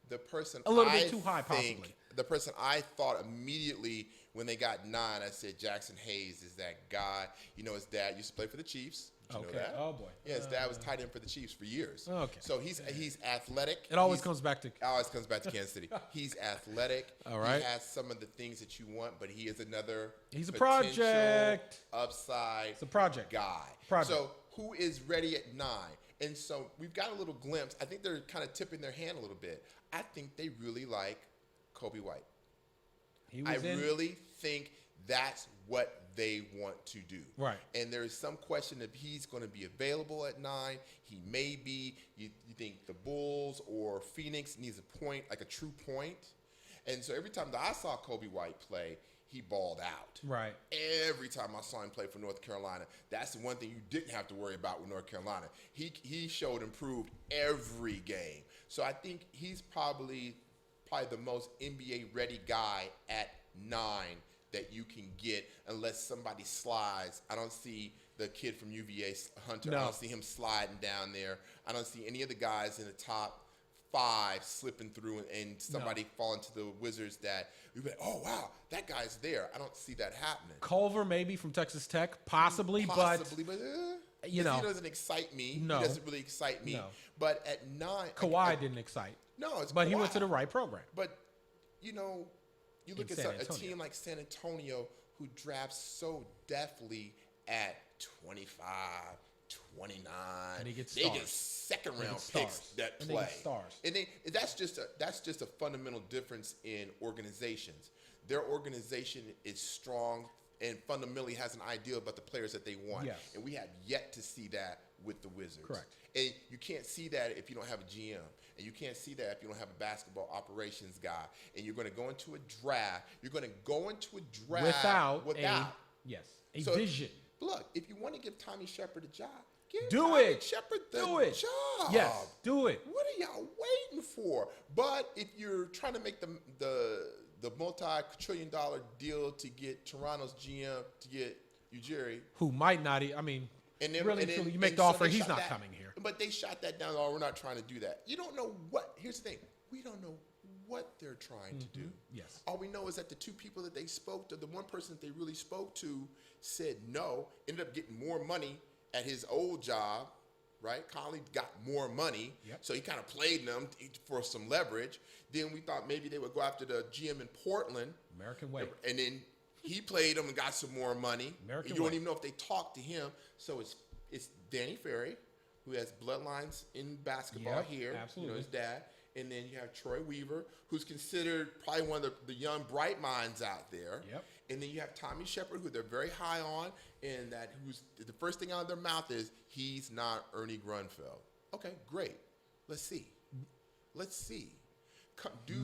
[SPEAKER 2] The person
[SPEAKER 1] A little bit too high, possibly.
[SPEAKER 2] The person I thought immediately when they got 9, I said Jackson Hayes is that guy. His dad used to play for the Chiefs. Did you know that?
[SPEAKER 1] Oh boy.
[SPEAKER 2] Yeah, his dad was tight end for the Chiefs for years.
[SPEAKER 1] Okay.
[SPEAKER 2] So he's athletic.
[SPEAKER 1] It always comes back to
[SPEAKER 2] Kansas City. He's athletic.
[SPEAKER 1] All right.
[SPEAKER 2] He has some of the things that you want, but he is another.
[SPEAKER 1] He's a
[SPEAKER 2] potential
[SPEAKER 1] project.
[SPEAKER 2] Upside.
[SPEAKER 1] It's a project
[SPEAKER 2] Guy.
[SPEAKER 1] Project.
[SPEAKER 2] So who is ready at 9? And so we've got a little glimpse. I think they're kind of tipping their hand a little bit. I think they really like Kobe White. I really think that's what they want to do.
[SPEAKER 1] Right.
[SPEAKER 2] And there is some question if he's going to be available at 9. He may be. You think the Bulls or Phoenix needs a point, like a true point. And so every time that I saw Kobe White play, he balled out.
[SPEAKER 1] Right.
[SPEAKER 2] Every time I saw him play for North Carolina, that's the one thing you didn't have to worry about with North Carolina. He showed improved every game. So I think he's probably the most NBA ready guy at 9 that you can get unless somebody slides. I don't see the kid from UVA, Hunter.
[SPEAKER 1] No.
[SPEAKER 2] I don't see him sliding down there. I don't see any of the guys in the top 5 slipping through and somebody falling to the Wizards that we've been, oh, wow, that guy's there. I don't see that happening.
[SPEAKER 1] Culver maybe from Texas Tech, possibly,
[SPEAKER 2] but
[SPEAKER 1] he
[SPEAKER 2] doesn't excite me.
[SPEAKER 1] No.
[SPEAKER 2] He doesn't really excite me.
[SPEAKER 1] No.
[SPEAKER 2] But at 9,
[SPEAKER 1] Kawhi didn't excite.
[SPEAKER 2] No, it's
[SPEAKER 1] but
[SPEAKER 2] Kawhi.
[SPEAKER 1] he went to the right program.
[SPEAKER 2] But you look at
[SPEAKER 1] San
[SPEAKER 2] a
[SPEAKER 1] Antonio.
[SPEAKER 2] team like San Antonio who drafts so deftly at 25, 29.
[SPEAKER 1] And he gets
[SPEAKER 2] they
[SPEAKER 1] stars.
[SPEAKER 2] get second round
[SPEAKER 1] They get
[SPEAKER 2] picks
[SPEAKER 1] stars.
[SPEAKER 2] that
[SPEAKER 1] And they
[SPEAKER 2] play.
[SPEAKER 1] get stars.
[SPEAKER 2] And that's just a fundamental difference in organizations. Their organization is strong and fundamentally has an idea about the players that they want.
[SPEAKER 1] Yes.
[SPEAKER 2] And we have yet to see that with the Wizards.
[SPEAKER 1] Correct.
[SPEAKER 2] And you can't see that if you don't have a GM. And you can't see that if you don't have a basketball operations guy. And you're going to go into a draft. You're going to go into a draft without
[SPEAKER 1] a vision.
[SPEAKER 2] Look, if you want to give Tommy Shepard a job, give
[SPEAKER 1] Do
[SPEAKER 2] Tommy
[SPEAKER 1] it.
[SPEAKER 2] Shepard the
[SPEAKER 1] Do it.
[SPEAKER 2] job.
[SPEAKER 1] Yes, do it.
[SPEAKER 2] What are y'all waiting for? But if you're trying to make the multi-trillion-dollar deal to get Toronto's GM to get Ujiri,
[SPEAKER 1] Who might not, I mean,
[SPEAKER 2] and then,
[SPEAKER 1] really,
[SPEAKER 2] and then,
[SPEAKER 1] truly, you make
[SPEAKER 2] and
[SPEAKER 1] the
[SPEAKER 2] so
[SPEAKER 1] offer,
[SPEAKER 2] they
[SPEAKER 1] he's
[SPEAKER 2] shot
[SPEAKER 1] not
[SPEAKER 2] that-
[SPEAKER 1] coming here.
[SPEAKER 2] But they shot that down. Oh, we're not trying to do that. You don't know what. Here's the thing. We don't know what they're trying to do.
[SPEAKER 1] Yes.
[SPEAKER 2] All we know is that the two people that they spoke to, the one person that they really spoke to, said no. Ended up getting more money at his old job. Right? Conley got more money, so he kind of played them for some leverage. Then we thought maybe they would go after the GM in Portland.
[SPEAKER 1] American way.
[SPEAKER 2] And then he played them and got some more money.
[SPEAKER 1] American
[SPEAKER 2] you don't
[SPEAKER 1] way.
[SPEAKER 2] even know if they talked to him. So it's Danny Ferry, who has bloodlines in basketball
[SPEAKER 1] Yep,
[SPEAKER 2] here.
[SPEAKER 1] absolutely.
[SPEAKER 2] You know, his dad. And then you have Troy Weaver, who's considered probably one of the young bright minds out there.
[SPEAKER 1] Yep.
[SPEAKER 2] And then you have Tommy Shepard, who they're very high on, and who's the first thing out of their mouth is he's not Ernie Grunfeld. Okay, great. Let's see.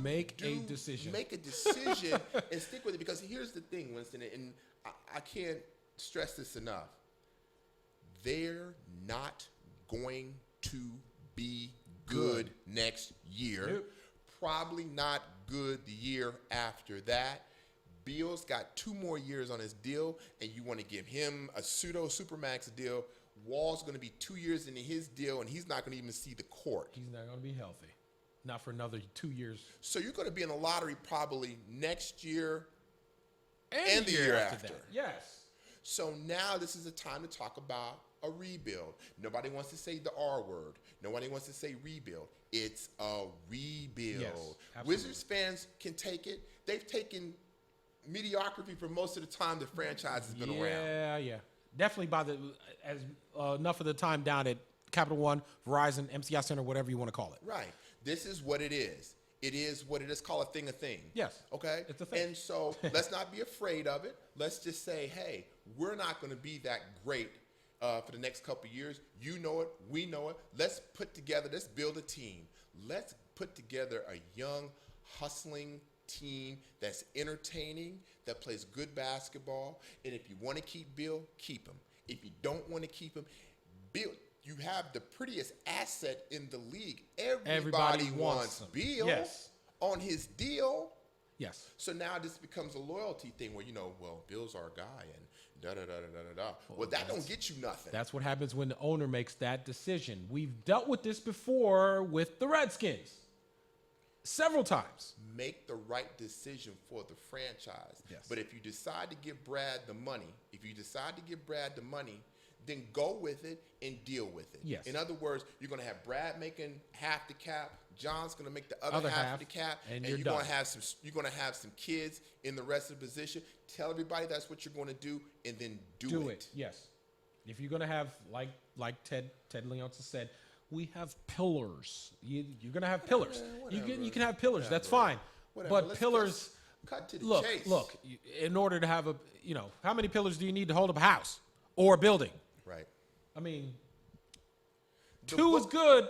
[SPEAKER 1] Make a decision.
[SPEAKER 2] Make a decision and stick with it, because here's the thing, Winston, and I can't stress this enough. They're not going to be good next year.
[SPEAKER 1] Nope.
[SPEAKER 2] Probably not good the year after that. Beal's got 2 more years on his deal, and you want to give him a pseudo supermax deal. Wall's going to be 2 years into his deal, and he's not going to even see the court.
[SPEAKER 1] He's not going to be healthy. Not for another 2 years.
[SPEAKER 2] So you're going to be in the lottery probably next year
[SPEAKER 1] And
[SPEAKER 2] the year after.
[SPEAKER 1] that. Yes.
[SPEAKER 2] So now this is a time to talk about a rebuild. Nobody wants to say the R word. Nobody wants to say rebuild. It's a rebuild.
[SPEAKER 1] Yes, absolutely.
[SPEAKER 2] Wizards fans can take it. They've taken mediocrity for most of the time the franchise has been around.
[SPEAKER 1] Yeah. Definitely enough of the time down at Capital One, Verizon, MCI Center, whatever you want to call it.
[SPEAKER 2] Right. This is what it is. It is what it is. Call a thing a thing.
[SPEAKER 1] Yes.
[SPEAKER 2] Okay?
[SPEAKER 1] It's a thing.
[SPEAKER 2] And so let's not be afraid of it. Let's just say, hey, we're not going to be that great for the next couple of years. You know it. We know it. Let's build a team. Let's put together a young, hustling team that's entertaining, that plays good basketball. And if you want to keep Bill, keep him. If you don't want to keep him, Bill, you have the prettiest asset in the league. Everybody wants
[SPEAKER 1] him.
[SPEAKER 2] Bill
[SPEAKER 1] Yes.
[SPEAKER 2] on his deal.
[SPEAKER 1] Yes.
[SPEAKER 2] So now this becomes a loyalty thing where, Bill's our guy and da-da-da-da-da-da. Well, that don't get you nothing.
[SPEAKER 1] That's what happens when the owner makes that decision. We've dealt with this before with the Redskins. Several times.
[SPEAKER 2] Make the right decision for the franchise.
[SPEAKER 1] Yes.
[SPEAKER 2] But if you decide to give Brad the money, then go with it and deal with it.
[SPEAKER 1] Yes.
[SPEAKER 2] In other words, you're going to have Brad making half the cap, John's going to make the other
[SPEAKER 1] Other
[SPEAKER 2] half
[SPEAKER 1] half,
[SPEAKER 2] of the cap,
[SPEAKER 1] and
[SPEAKER 2] you're
[SPEAKER 1] you're
[SPEAKER 2] going
[SPEAKER 1] done.
[SPEAKER 2] to have some kids in the rest of the position. Tell everybody that's what you're going to do, and then do it.
[SPEAKER 1] Yes. If you're gonna have like Ted Leonsis said, we have pillars. You're gonna have pillars. You can have pillars. That's fine.
[SPEAKER 2] Whatever.
[SPEAKER 1] But
[SPEAKER 2] Let's
[SPEAKER 1] pillars.
[SPEAKER 2] just cut to the
[SPEAKER 1] Look.
[SPEAKER 2] chase.
[SPEAKER 1] In order to have how many pillars do you need to hold up a house or a building?
[SPEAKER 2] Right.
[SPEAKER 1] I mean,
[SPEAKER 2] The
[SPEAKER 1] 2 is
[SPEAKER 2] book-
[SPEAKER 1] good.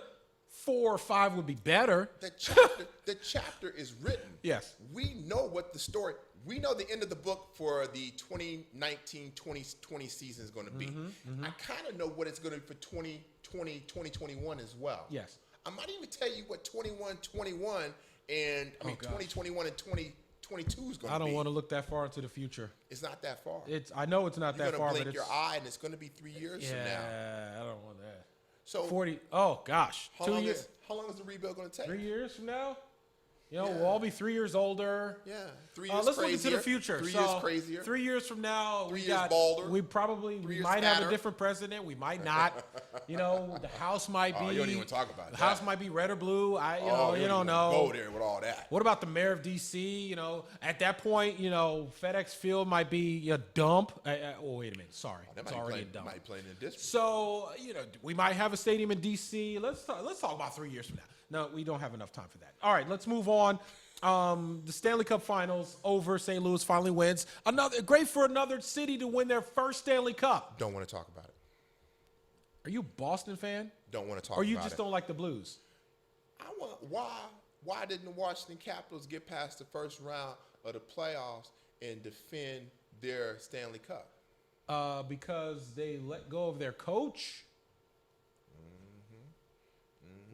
[SPEAKER 1] 4 or 5 would be better.
[SPEAKER 2] The chapter is written.
[SPEAKER 1] Yes.
[SPEAKER 2] We know what the story. We know the end of the book for the 2019-2020 season is going to be. I kind of know what it's going to be for 2020, 2021 as well.
[SPEAKER 1] Yes.
[SPEAKER 2] I might even tell you what 21-21 and
[SPEAKER 1] gosh.
[SPEAKER 2] 2021 and 2022 is going to be.
[SPEAKER 1] I don't want to look that far into the future.
[SPEAKER 2] It's not that far.
[SPEAKER 1] I know it's not
[SPEAKER 2] You're
[SPEAKER 1] that
[SPEAKER 2] going
[SPEAKER 1] far,
[SPEAKER 2] to
[SPEAKER 1] but
[SPEAKER 2] blink
[SPEAKER 1] it's
[SPEAKER 2] your eye and it's going to be 3 years from now.
[SPEAKER 1] yeah. I don't want that.
[SPEAKER 2] So
[SPEAKER 1] 40. Oh gosh.
[SPEAKER 2] how
[SPEAKER 1] 2
[SPEAKER 2] long
[SPEAKER 1] years.
[SPEAKER 2] how long is the rebuild going to take?
[SPEAKER 1] 3 years from now,
[SPEAKER 2] Yeah.
[SPEAKER 1] we'll all be 3 years older.
[SPEAKER 2] Yeah, 3 years
[SPEAKER 1] Let's
[SPEAKER 2] crazier.
[SPEAKER 1] look into the future.
[SPEAKER 2] 3
[SPEAKER 1] So,
[SPEAKER 2] years crazier.
[SPEAKER 1] 3 years from now,
[SPEAKER 2] 3 years balder.
[SPEAKER 1] We probably
[SPEAKER 2] 3
[SPEAKER 1] we
[SPEAKER 2] years
[SPEAKER 1] might have
[SPEAKER 2] fatter.
[SPEAKER 1] a different president. We might not. The house might be.
[SPEAKER 2] Oh, you don't even talk about
[SPEAKER 1] the
[SPEAKER 2] that.
[SPEAKER 1] house might be red or blue. You
[SPEAKER 2] You
[SPEAKER 1] don't
[SPEAKER 2] even
[SPEAKER 1] know.
[SPEAKER 2] Go there with all that.
[SPEAKER 1] What about the mayor of D.C.? At that point, FedEx Field might be a dump. Oh, wait a minute. Sorry,
[SPEAKER 2] That
[SPEAKER 1] it's
[SPEAKER 2] might
[SPEAKER 1] already
[SPEAKER 2] play,
[SPEAKER 1] a dump.
[SPEAKER 2] might play in the district.
[SPEAKER 1] So, we might have a stadium in D.C. Let's talk about 3 years from now. No, we don't have enough time for that. All right, let's move on. The Stanley Cup Finals over. St. Louis finally wins. Great for another city to win their first Stanley Cup.
[SPEAKER 2] Don't want to talk about it.
[SPEAKER 1] Are you a Boston fan?
[SPEAKER 2] Don't want to talk
[SPEAKER 1] Or
[SPEAKER 2] about it.
[SPEAKER 1] you just don't like the Blues?
[SPEAKER 2] Why didn't the Washington Capitals get past the first round of the playoffs and defend their Stanley Cup?
[SPEAKER 1] Because they let go of their coach.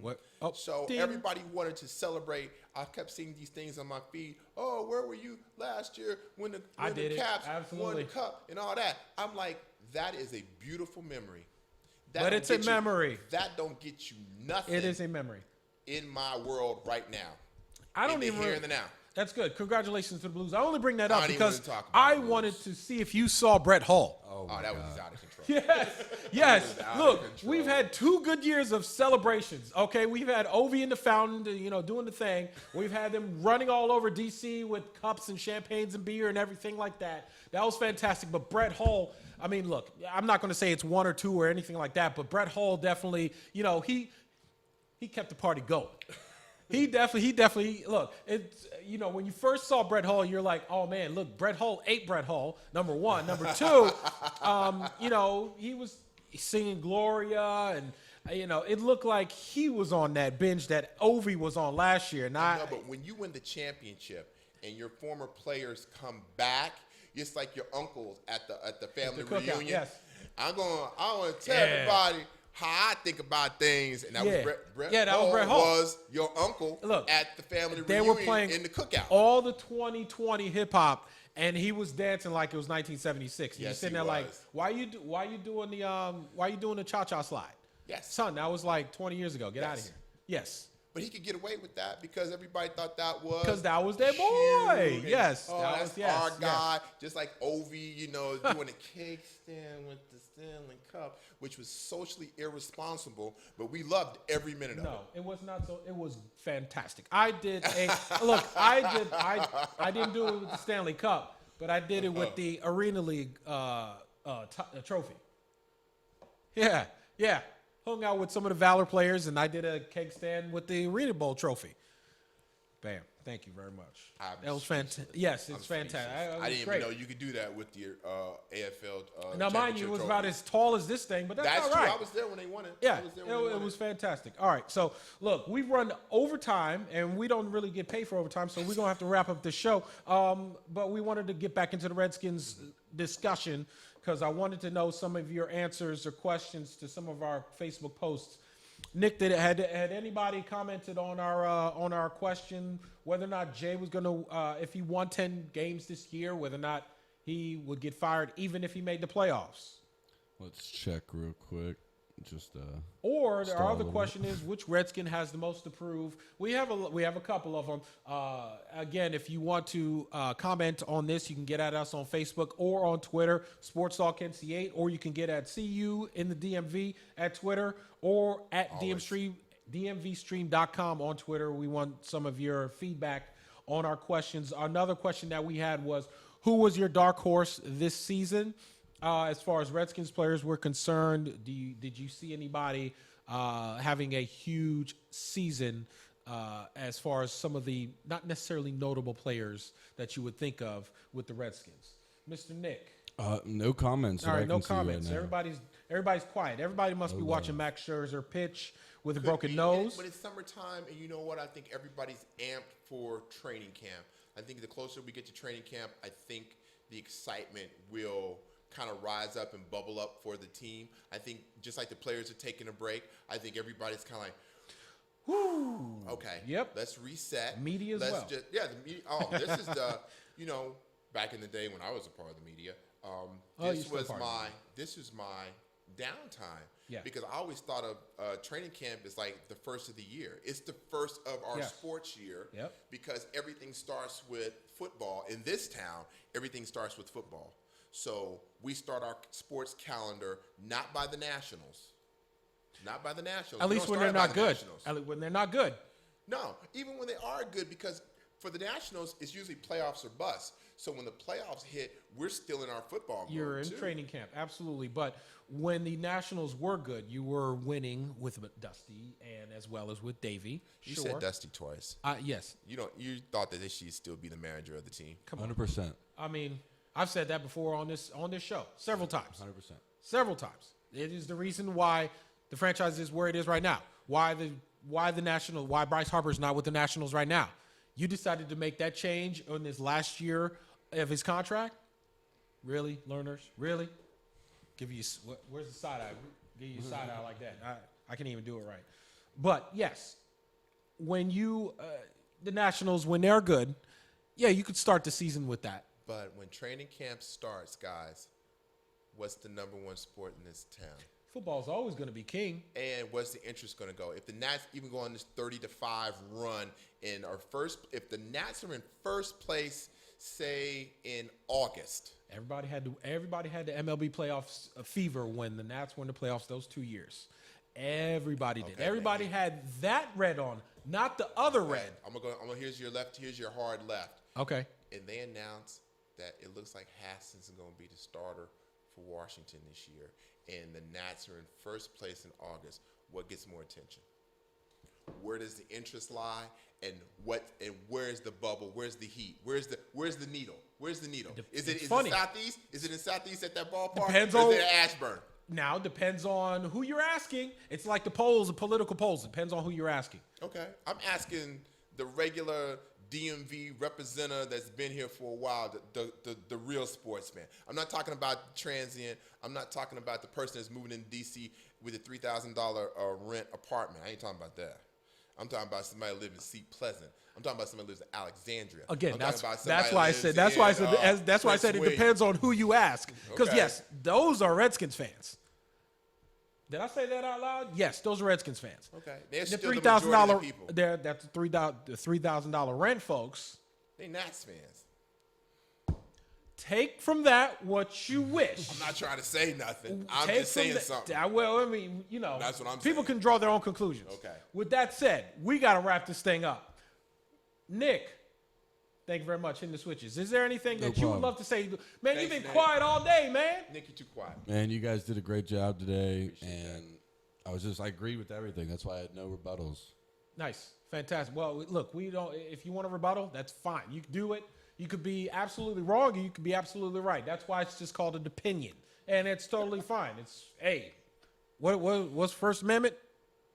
[SPEAKER 1] What? Oh,
[SPEAKER 2] So everybody wanted to celebrate. I kept seeing these things on my feed. Oh, where were you last year when the Caps won the cup and all that? I'm like, that is a beautiful memory.
[SPEAKER 1] But it's a memory.
[SPEAKER 2] That don't get you nothing.
[SPEAKER 1] It is a memory.
[SPEAKER 2] In my world right now.
[SPEAKER 1] I don't
[SPEAKER 2] in the
[SPEAKER 1] even
[SPEAKER 2] here and the now.
[SPEAKER 1] That's good. Congratulations to the Blues. I only bring that up because
[SPEAKER 2] about
[SPEAKER 1] I
[SPEAKER 2] the Blues.
[SPEAKER 1] wanted to see if you saw Brett Hull.
[SPEAKER 2] Oh, that was out of control.
[SPEAKER 1] Yes.
[SPEAKER 2] out of
[SPEAKER 1] Look,
[SPEAKER 2] control.
[SPEAKER 1] we've had 2 good years of celebrations. Okay, we've had Ovi in the fountain, doing the thing. We've had them running all over DC with cups and champagnes and beer and everything like that. That was fantastic. But Brett Hull, I mean, look, I'm not going to say it's 1 or 2 or anything like that, but Brett Hull definitely, he kept the party going. He definitely look. It's when you first saw Brett Hull, you're like, oh man, look, Brett Hull ate Brett Hull. Number 1, number 2, he was singing Gloria, and it looked like he was on that binge that Ovi was on last year.
[SPEAKER 2] No, but when you win the championship and your former players come back, it's like your uncles at the family reunion.
[SPEAKER 1] Yes.
[SPEAKER 2] I want to tell everybody how I think about things, and that was Brett.
[SPEAKER 1] Yeah, that was Brett Hull.
[SPEAKER 2] Was your uncle at the family
[SPEAKER 1] they
[SPEAKER 2] reunion
[SPEAKER 1] were playing
[SPEAKER 2] in the cookout.
[SPEAKER 1] All the 2020 hip hop, and he was dancing like it was 1976.
[SPEAKER 2] Yes,
[SPEAKER 1] He's sitting there
[SPEAKER 2] was.
[SPEAKER 1] like, why you doing the cha-cha slide?
[SPEAKER 2] Yes,
[SPEAKER 1] son, that was like 20 years ago. Get out of here. Yes.
[SPEAKER 2] But he could get away with that because everybody thought that was
[SPEAKER 1] because that was their boy.
[SPEAKER 2] cute.
[SPEAKER 1] Yes,
[SPEAKER 2] that's our guy. Just like Ovi, doing a cake stand with the Stanley Cup, which was socially irresponsible, but we loved every minute of it.
[SPEAKER 1] No, it was not so. It was fantastic. I did look. I didn't do it with the Stanley Cup, but I did it with the Arena League trophy. Yeah. Hung out with some of the Valor players, and I did a cake stand with the Arena Bowl trophy. Bam. Thank you very much. That was fantastic. Yes, it's fantastic.
[SPEAKER 2] I didn't even know you could do that with the AFL.
[SPEAKER 1] Now, mind you, it was about as tall as this thing, but that's all right.
[SPEAKER 2] True. I was there when they won it.
[SPEAKER 1] Yeah, it was fantastic. All right, so look, we've run overtime, and we don't really get paid for overtime, so we're going to have to wrap up the show. But we wanted to get back into the Redskins discussion because I wanted to know some of your answers or questions to some of our Facebook posts. Nick, had anybody commented on our question whether or not Jay was going to, if he won 10 games this year, whether or not he would get fired even if he made the playoffs?
[SPEAKER 3] Let's check real quick.
[SPEAKER 1] Or our other question is, which Redskin has the most to prove? We have a couple of them. Again, if you want to comment on this, you can get at us on Facebook or on Twitter, Sports Talk NC8, or you can get at CU in the DMV at Twitter or at DMVSTREAM.COM on Twitter. We want some of your feedback on our questions. Another question that we had was, who was your dark horse this season? As far as Redskins players were concerned, did you see anybody having a huge season as far as some of the not necessarily notable players that you would think of with the Redskins? Mr. Nick?
[SPEAKER 3] No comments.
[SPEAKER 1] All right, no comments. Everybody's quiet. Everybody must be watching Max Scherzer pitch with a broken nose.
[SPEAKER 2] But it's summertime, and you know what? I think everybody's amped for training camp. I think the closer we get to training camp, I think the excitement will kind of rise up and bubble up for the team. I think just like the players are taking a break, I think everybody's kind of like, whoo, okay,
[SPEAKER 1] yep,
[SPEAKER 2] let's reset.
[SPEAKER 1] Media as well.
[SPEAKER 2] The media. Oh, this is the, back in the day when I was a part of the media, this was my downtime.
[SPEAKER 1] Yeah.
[SPEAKER 2] Because I always thought of training camp as like the first of the year. It's the first of our sports year.
[SPEAKER 1] Yep.
[SPEAKER 2] Because everything starts with football. In this town, everything starts with football. So we start our sports calendar not by the Nationals. Not by the Nationals.
[SPEAKER 1] At least when they're not good. When they're not good.
[SPEAKER 2] No, even when they are good, because For the Nationals, it's usually playoffs or bust. So when the playoffs hit, we're still in our football mode.
[SPEAKER 1] You're in training camp, absolutely. But when the Nationals were good, you were winning with Dusty and as well as with Davey.
[SPEAKER 2] You said Dusty twice.
[SPEAKER 1] Yes.
[SPEAKER 2] You thought that she should still be the manager of the team.
[SPEAKER 1] Come on.
[SPEAKER 3] 100%.
[SPEAKER 1] I mean, I've said that before on this show several times.
[SPEAKER 3] 100%.
[SPEAKER 1] Several times. It is the reason why the franchise is where it is right now. Why Bryce Harper's not with the Nationals right now. You decided to make that change in this last year of his contract? Really, learners? Really? Where's the side eye? Give you a side eye like that. I can't even do it right. But yes, when the Nationals, when they're good, yeah, you could start the season with that.
[SPEAKER 2] But when training camp starts, guys, what's the number one sport in this town?
[SPEAKER 1] Football's always going to be king.
[SPEAKER 2] And what's the interest going to go? If the Nats even go on this 30-5 run if the Nats are in first place, say in August.
[SPEAKER 1] Everybody had the MLB playoffs fever when the Nats won the playoffs those 2 years. Everybody did. Everybody had that red on, not the other red.
[SPEAKER 2] I'm gonna here's your hard left.
[SPEAKER 1] Okay.
[SPEAKER 2] And they announced that it looks like Haskins is going to be the starter for Washington this year, and the Nats are in first place in August. What gets more attention? Where does the interest lie? And where's the bubble? Where's the heat? Where's the needle? Where's the needle? Is it Southeast? Is it in Southeast at that ballpark?
[SPEAKER 1] Depends
[SPEAKER 2] or
[SPEAKER 1] on
[SPEAKER 2] is it at Ashburn?
[SPEAKER 1] Now depends on who you're asking. It's like the polls, the political polls. Depends on who you're asking.
[SPEAKER 2] Okay, I'm asking the regular DMV representative that's been here for a while, the real sportsman. I'm not talking about transient. I'm not talking about the person that's moving in D.C. with a $3,000 rent apartment. I ain't talking about that. I'm talking about somebody who lives in Seat Pleasant. I'm talking about somebody who lives in Alexandria.
[SPEAKER 1] Again,
[SPEAKER 2] I'm
[SPEAKER 1] that's
[SPEAKER 2] talking
[SPEAKER 1] why I said it depends on who you ask. Because
[SPEAKER 2] Okay.
[SPEAKER 1] yes, those are Redskins fans. Did I say that out loud? Yes, those are Redskins fans.
[SPEAKER 2] Okay, they're
[SPEAKER 1] The
[SPEAKER 2] still the
[SPEAKER 1] $3,000
[SPEAKER 2] majority of the people.
[SPEAKER 1] that's the $3,000 rent, folks.
[SPEAKER 2] They Nats fans.
[SPEAKER 1] Take from that what you wish.
[SPEAKER 2] I'm not trying to say nothing. I'm
[SPEAKER 1] Take
[SPEAKER 2] just
[SPEAKER 1] from
[SPEAKER 2] saying
[SPEAKER 1] that-
[SPEAKER 2] something.
[SPEAKER 1] Well, I mean,
[SPEAKER 2] That's what I'm
[SPEAKER 1] people
[SPEAKER 2] saying.
[SPEAKER 1] can draw their own conclusions.
[SPEAKER 2] Okay.
[SPEAKER 1] With that said, we got to wrap this thing up. Nick, thank you very much. Hitting the switches. Is there anything that you would
[SPEAKER 3] problem.
[SPEAKER 1] love to say? Man,
[SPEAKER 2] Thanks,
[SPEAKER 1] you've been
[SPEAKER 2] Nick.
[SPEAKER 1] quiet all day, man.
[SPEAKER 2] Nick, you're too quiet.
[SPEAKER 3] Man, you guys did a great job today, and I agree with everything. That's why I had no rebuttals.
[SPEAKER 1] Nice. Fantastic. Well, look, if you want a rebuttal, that's fine. You can do it. You could be absolutely wrong, or you could be absolutely right. That's why it's just called an opinion. And it's totally fine. It's, hey, what's First Amendment?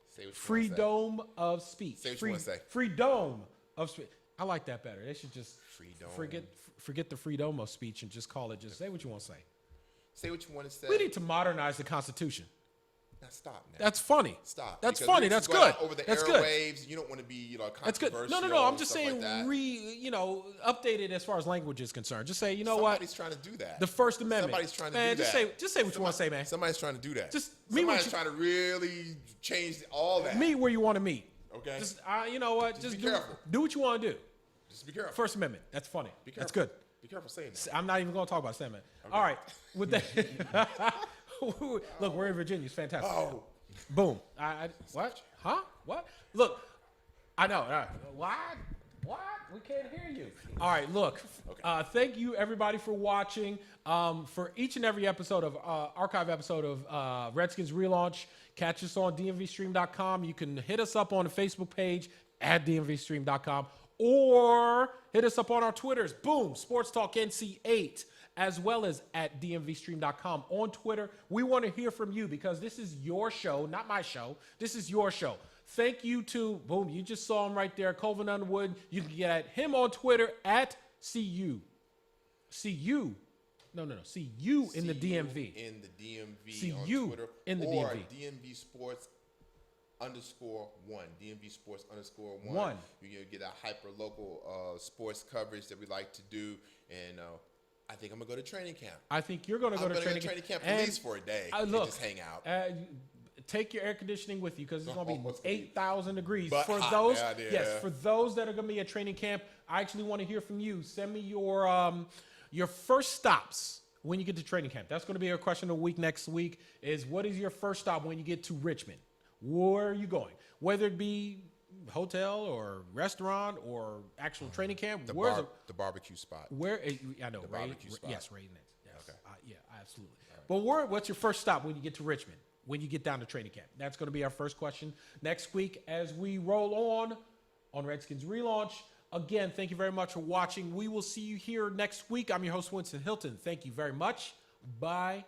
[SPEAKER 2] Say what you wanna say.
[SPEAKER 1] Freedom of speech.
[SPEAKER 2] Say what you wanna say.
[SPEAKER 1] Freedom of speech. I like that better. They should just
[SPEAKER 2] Freedom.
[SPEAKER 1] forget the freedom of speech and just call it, just say what you want to say.
[SPEAKER 2] Say what you want to say.
[SPEAKER 1] We need to modernize the Constitution.
[SPEAKER 2] Now stop now.
[SPEAKER 1] That's funny.
[SPEAKER 2] Stop.
[SPEAKER 1] That's
[SPEAKER 2] Because
[SPEAKER 1] funny.
[SPEAKER 2] we
[SPEAKER 1] That's
[SPEAKER 2] just go
[SPEAKER 1] good.
[SPEAKER 2] out over the
[SPEAKER 1] That's good.
[SPEAKER 2] airwaves. You don't want to be,
[SPEAKER 1] That's good.
[SPEAKER 2] controversial.
[SPEAKER 1] No. I'm just
[SPEAKER 2] stuff
[SPEAKER 1] saying,
[SPEAKER 2] like that.
[SPEAKER 1] update it as far as language is concerned. Just say, you know
[SPEAKER 2] Somebody's
[SPEAKER 1] what?
[SPEAKER 2] trying to do that.
[SPEAKER 1] The First Amendment.
[SPEAKER 2] Somebody's trying to
[SPEAKER 1] man,
[SPEAKER 2] do
[SPEAKER 1] just
[SPEAKER 2] that.
[SPEAKER 1] Just say what you want to say, man.
[SPEAKER 2] Somebody's trying to do that.
[SPEAKER 1] Just meet what
[SPEAKER 2] Somebody's
[SPEAKER 1] you-
[SPEAKER 2] trying to really change all that.
[SPEAKER 1] Meet where you want to meet.
[SPEAKER 2] Okay.
[SPEAKER 1] Just, you know what? Just
[SPEAKER 2] be careful.
[SPEAKER 1] do what you want to do.
[SPEAKER 2] Just be careful.
[SPEAKER 1] First Amendment. That's funny.
[SPEAKER 2] Be careful.
[SPEAKER 1] That's good.
[SPEAKER 2] Be careful saying that.
[SPEAKER 1] I'm not even going to talk about Second Amendment. All right. With that, look, we're in Virginia. It's fantastic.
[SPEAKER 2] Oh.
[SPEAKER 1] Boom. What? Huh? What? Look, I know. What? We can't hear you. All right, look.
[SPEAKER 2] Okay.
[SPEAKER 1] Thank you, everybody, for watching. For each and every episode of archive episode of Redskins Relaunch, catch us on DMVSTREAM.com. You can hit us up on the Facebook page at DMVSTREAM.com or hit us up on our Twitters. Boom, Sports Talk NC8, as well as at DMVSTREAM.com on Twitter. We want to hear from you because this is your show, not my show. This is your show. Thank you to, boom, you just saw him right there, Colvin Underwood. You can get at him on Twitter at CU in the DMV.
[SPEAKER 2] In the DMV
[SPEAKER 1] See
[SPEAKER 2] on
[SPEAKER 1] you
[SPEAKER 2] Twitter.
[SPEAKER 1] in the
[SPEAKER 2] or
[SPEAKER 1] DMV.
[SPEAKER 2] DMV Sports _1. DMV Sports _1.
[SPEAKER 1] One.
[SPEAKER 2] You can get a hyper local sports coverage that we like to do. And I think I'm going to go to training camp.
[SPEAKER 1] I think you're going to go to training
[SPEAKER 2] camp at
[SPEAKER 1] and,
[SPEAKER 2] least for a day
[SPEAKER 1] look,
[SPEAKER 2] and just hang out.
[SPEAKER 1] Take your air conditioning with you because it's going to be
[SPEAKER 2] What's gonna be
[SPEAKER 1] 8,000 degrees.
[SPEAKER 2] but
[SPEAKER 1] For
[SPEAKER 2] hot
[SPEAKER 1] those,
[SPEAKER 2] out there.
[SPEAKER 1] yes, for those that are going to be at training camp, I actually want to hear from you. Send me your first stops when you get to training camp. That's going to be our question of the week next week is what is your first stop when you get to Richmond? Where are you going? Whether it be hotel or restaurant or actual training camp?
[SPEAKER 2] The,
[SPEAKER 1] Where's
[SPEAKER 2] the barbecue spot.
[SPEAKER 1] where? I know.
[SPEAKER 2] The
[SPEAKER 1] Ray,
[SPEAKER 2] barbecue spot.
[SPEAKER 1] Yes, Ray Nance. Yes.
[SPEAKER 2] Okay.
[SPEAKER 1] Yeah, absolutely. But what's your first stop when you get to Richmond? When you get down to training camp? That's going to be our first question next week as we roll on Redskins Relaunch. Again, thank you very much for watching. We will see you here next week. I'm your host, Winston Hilton. Thank you very much. Bye.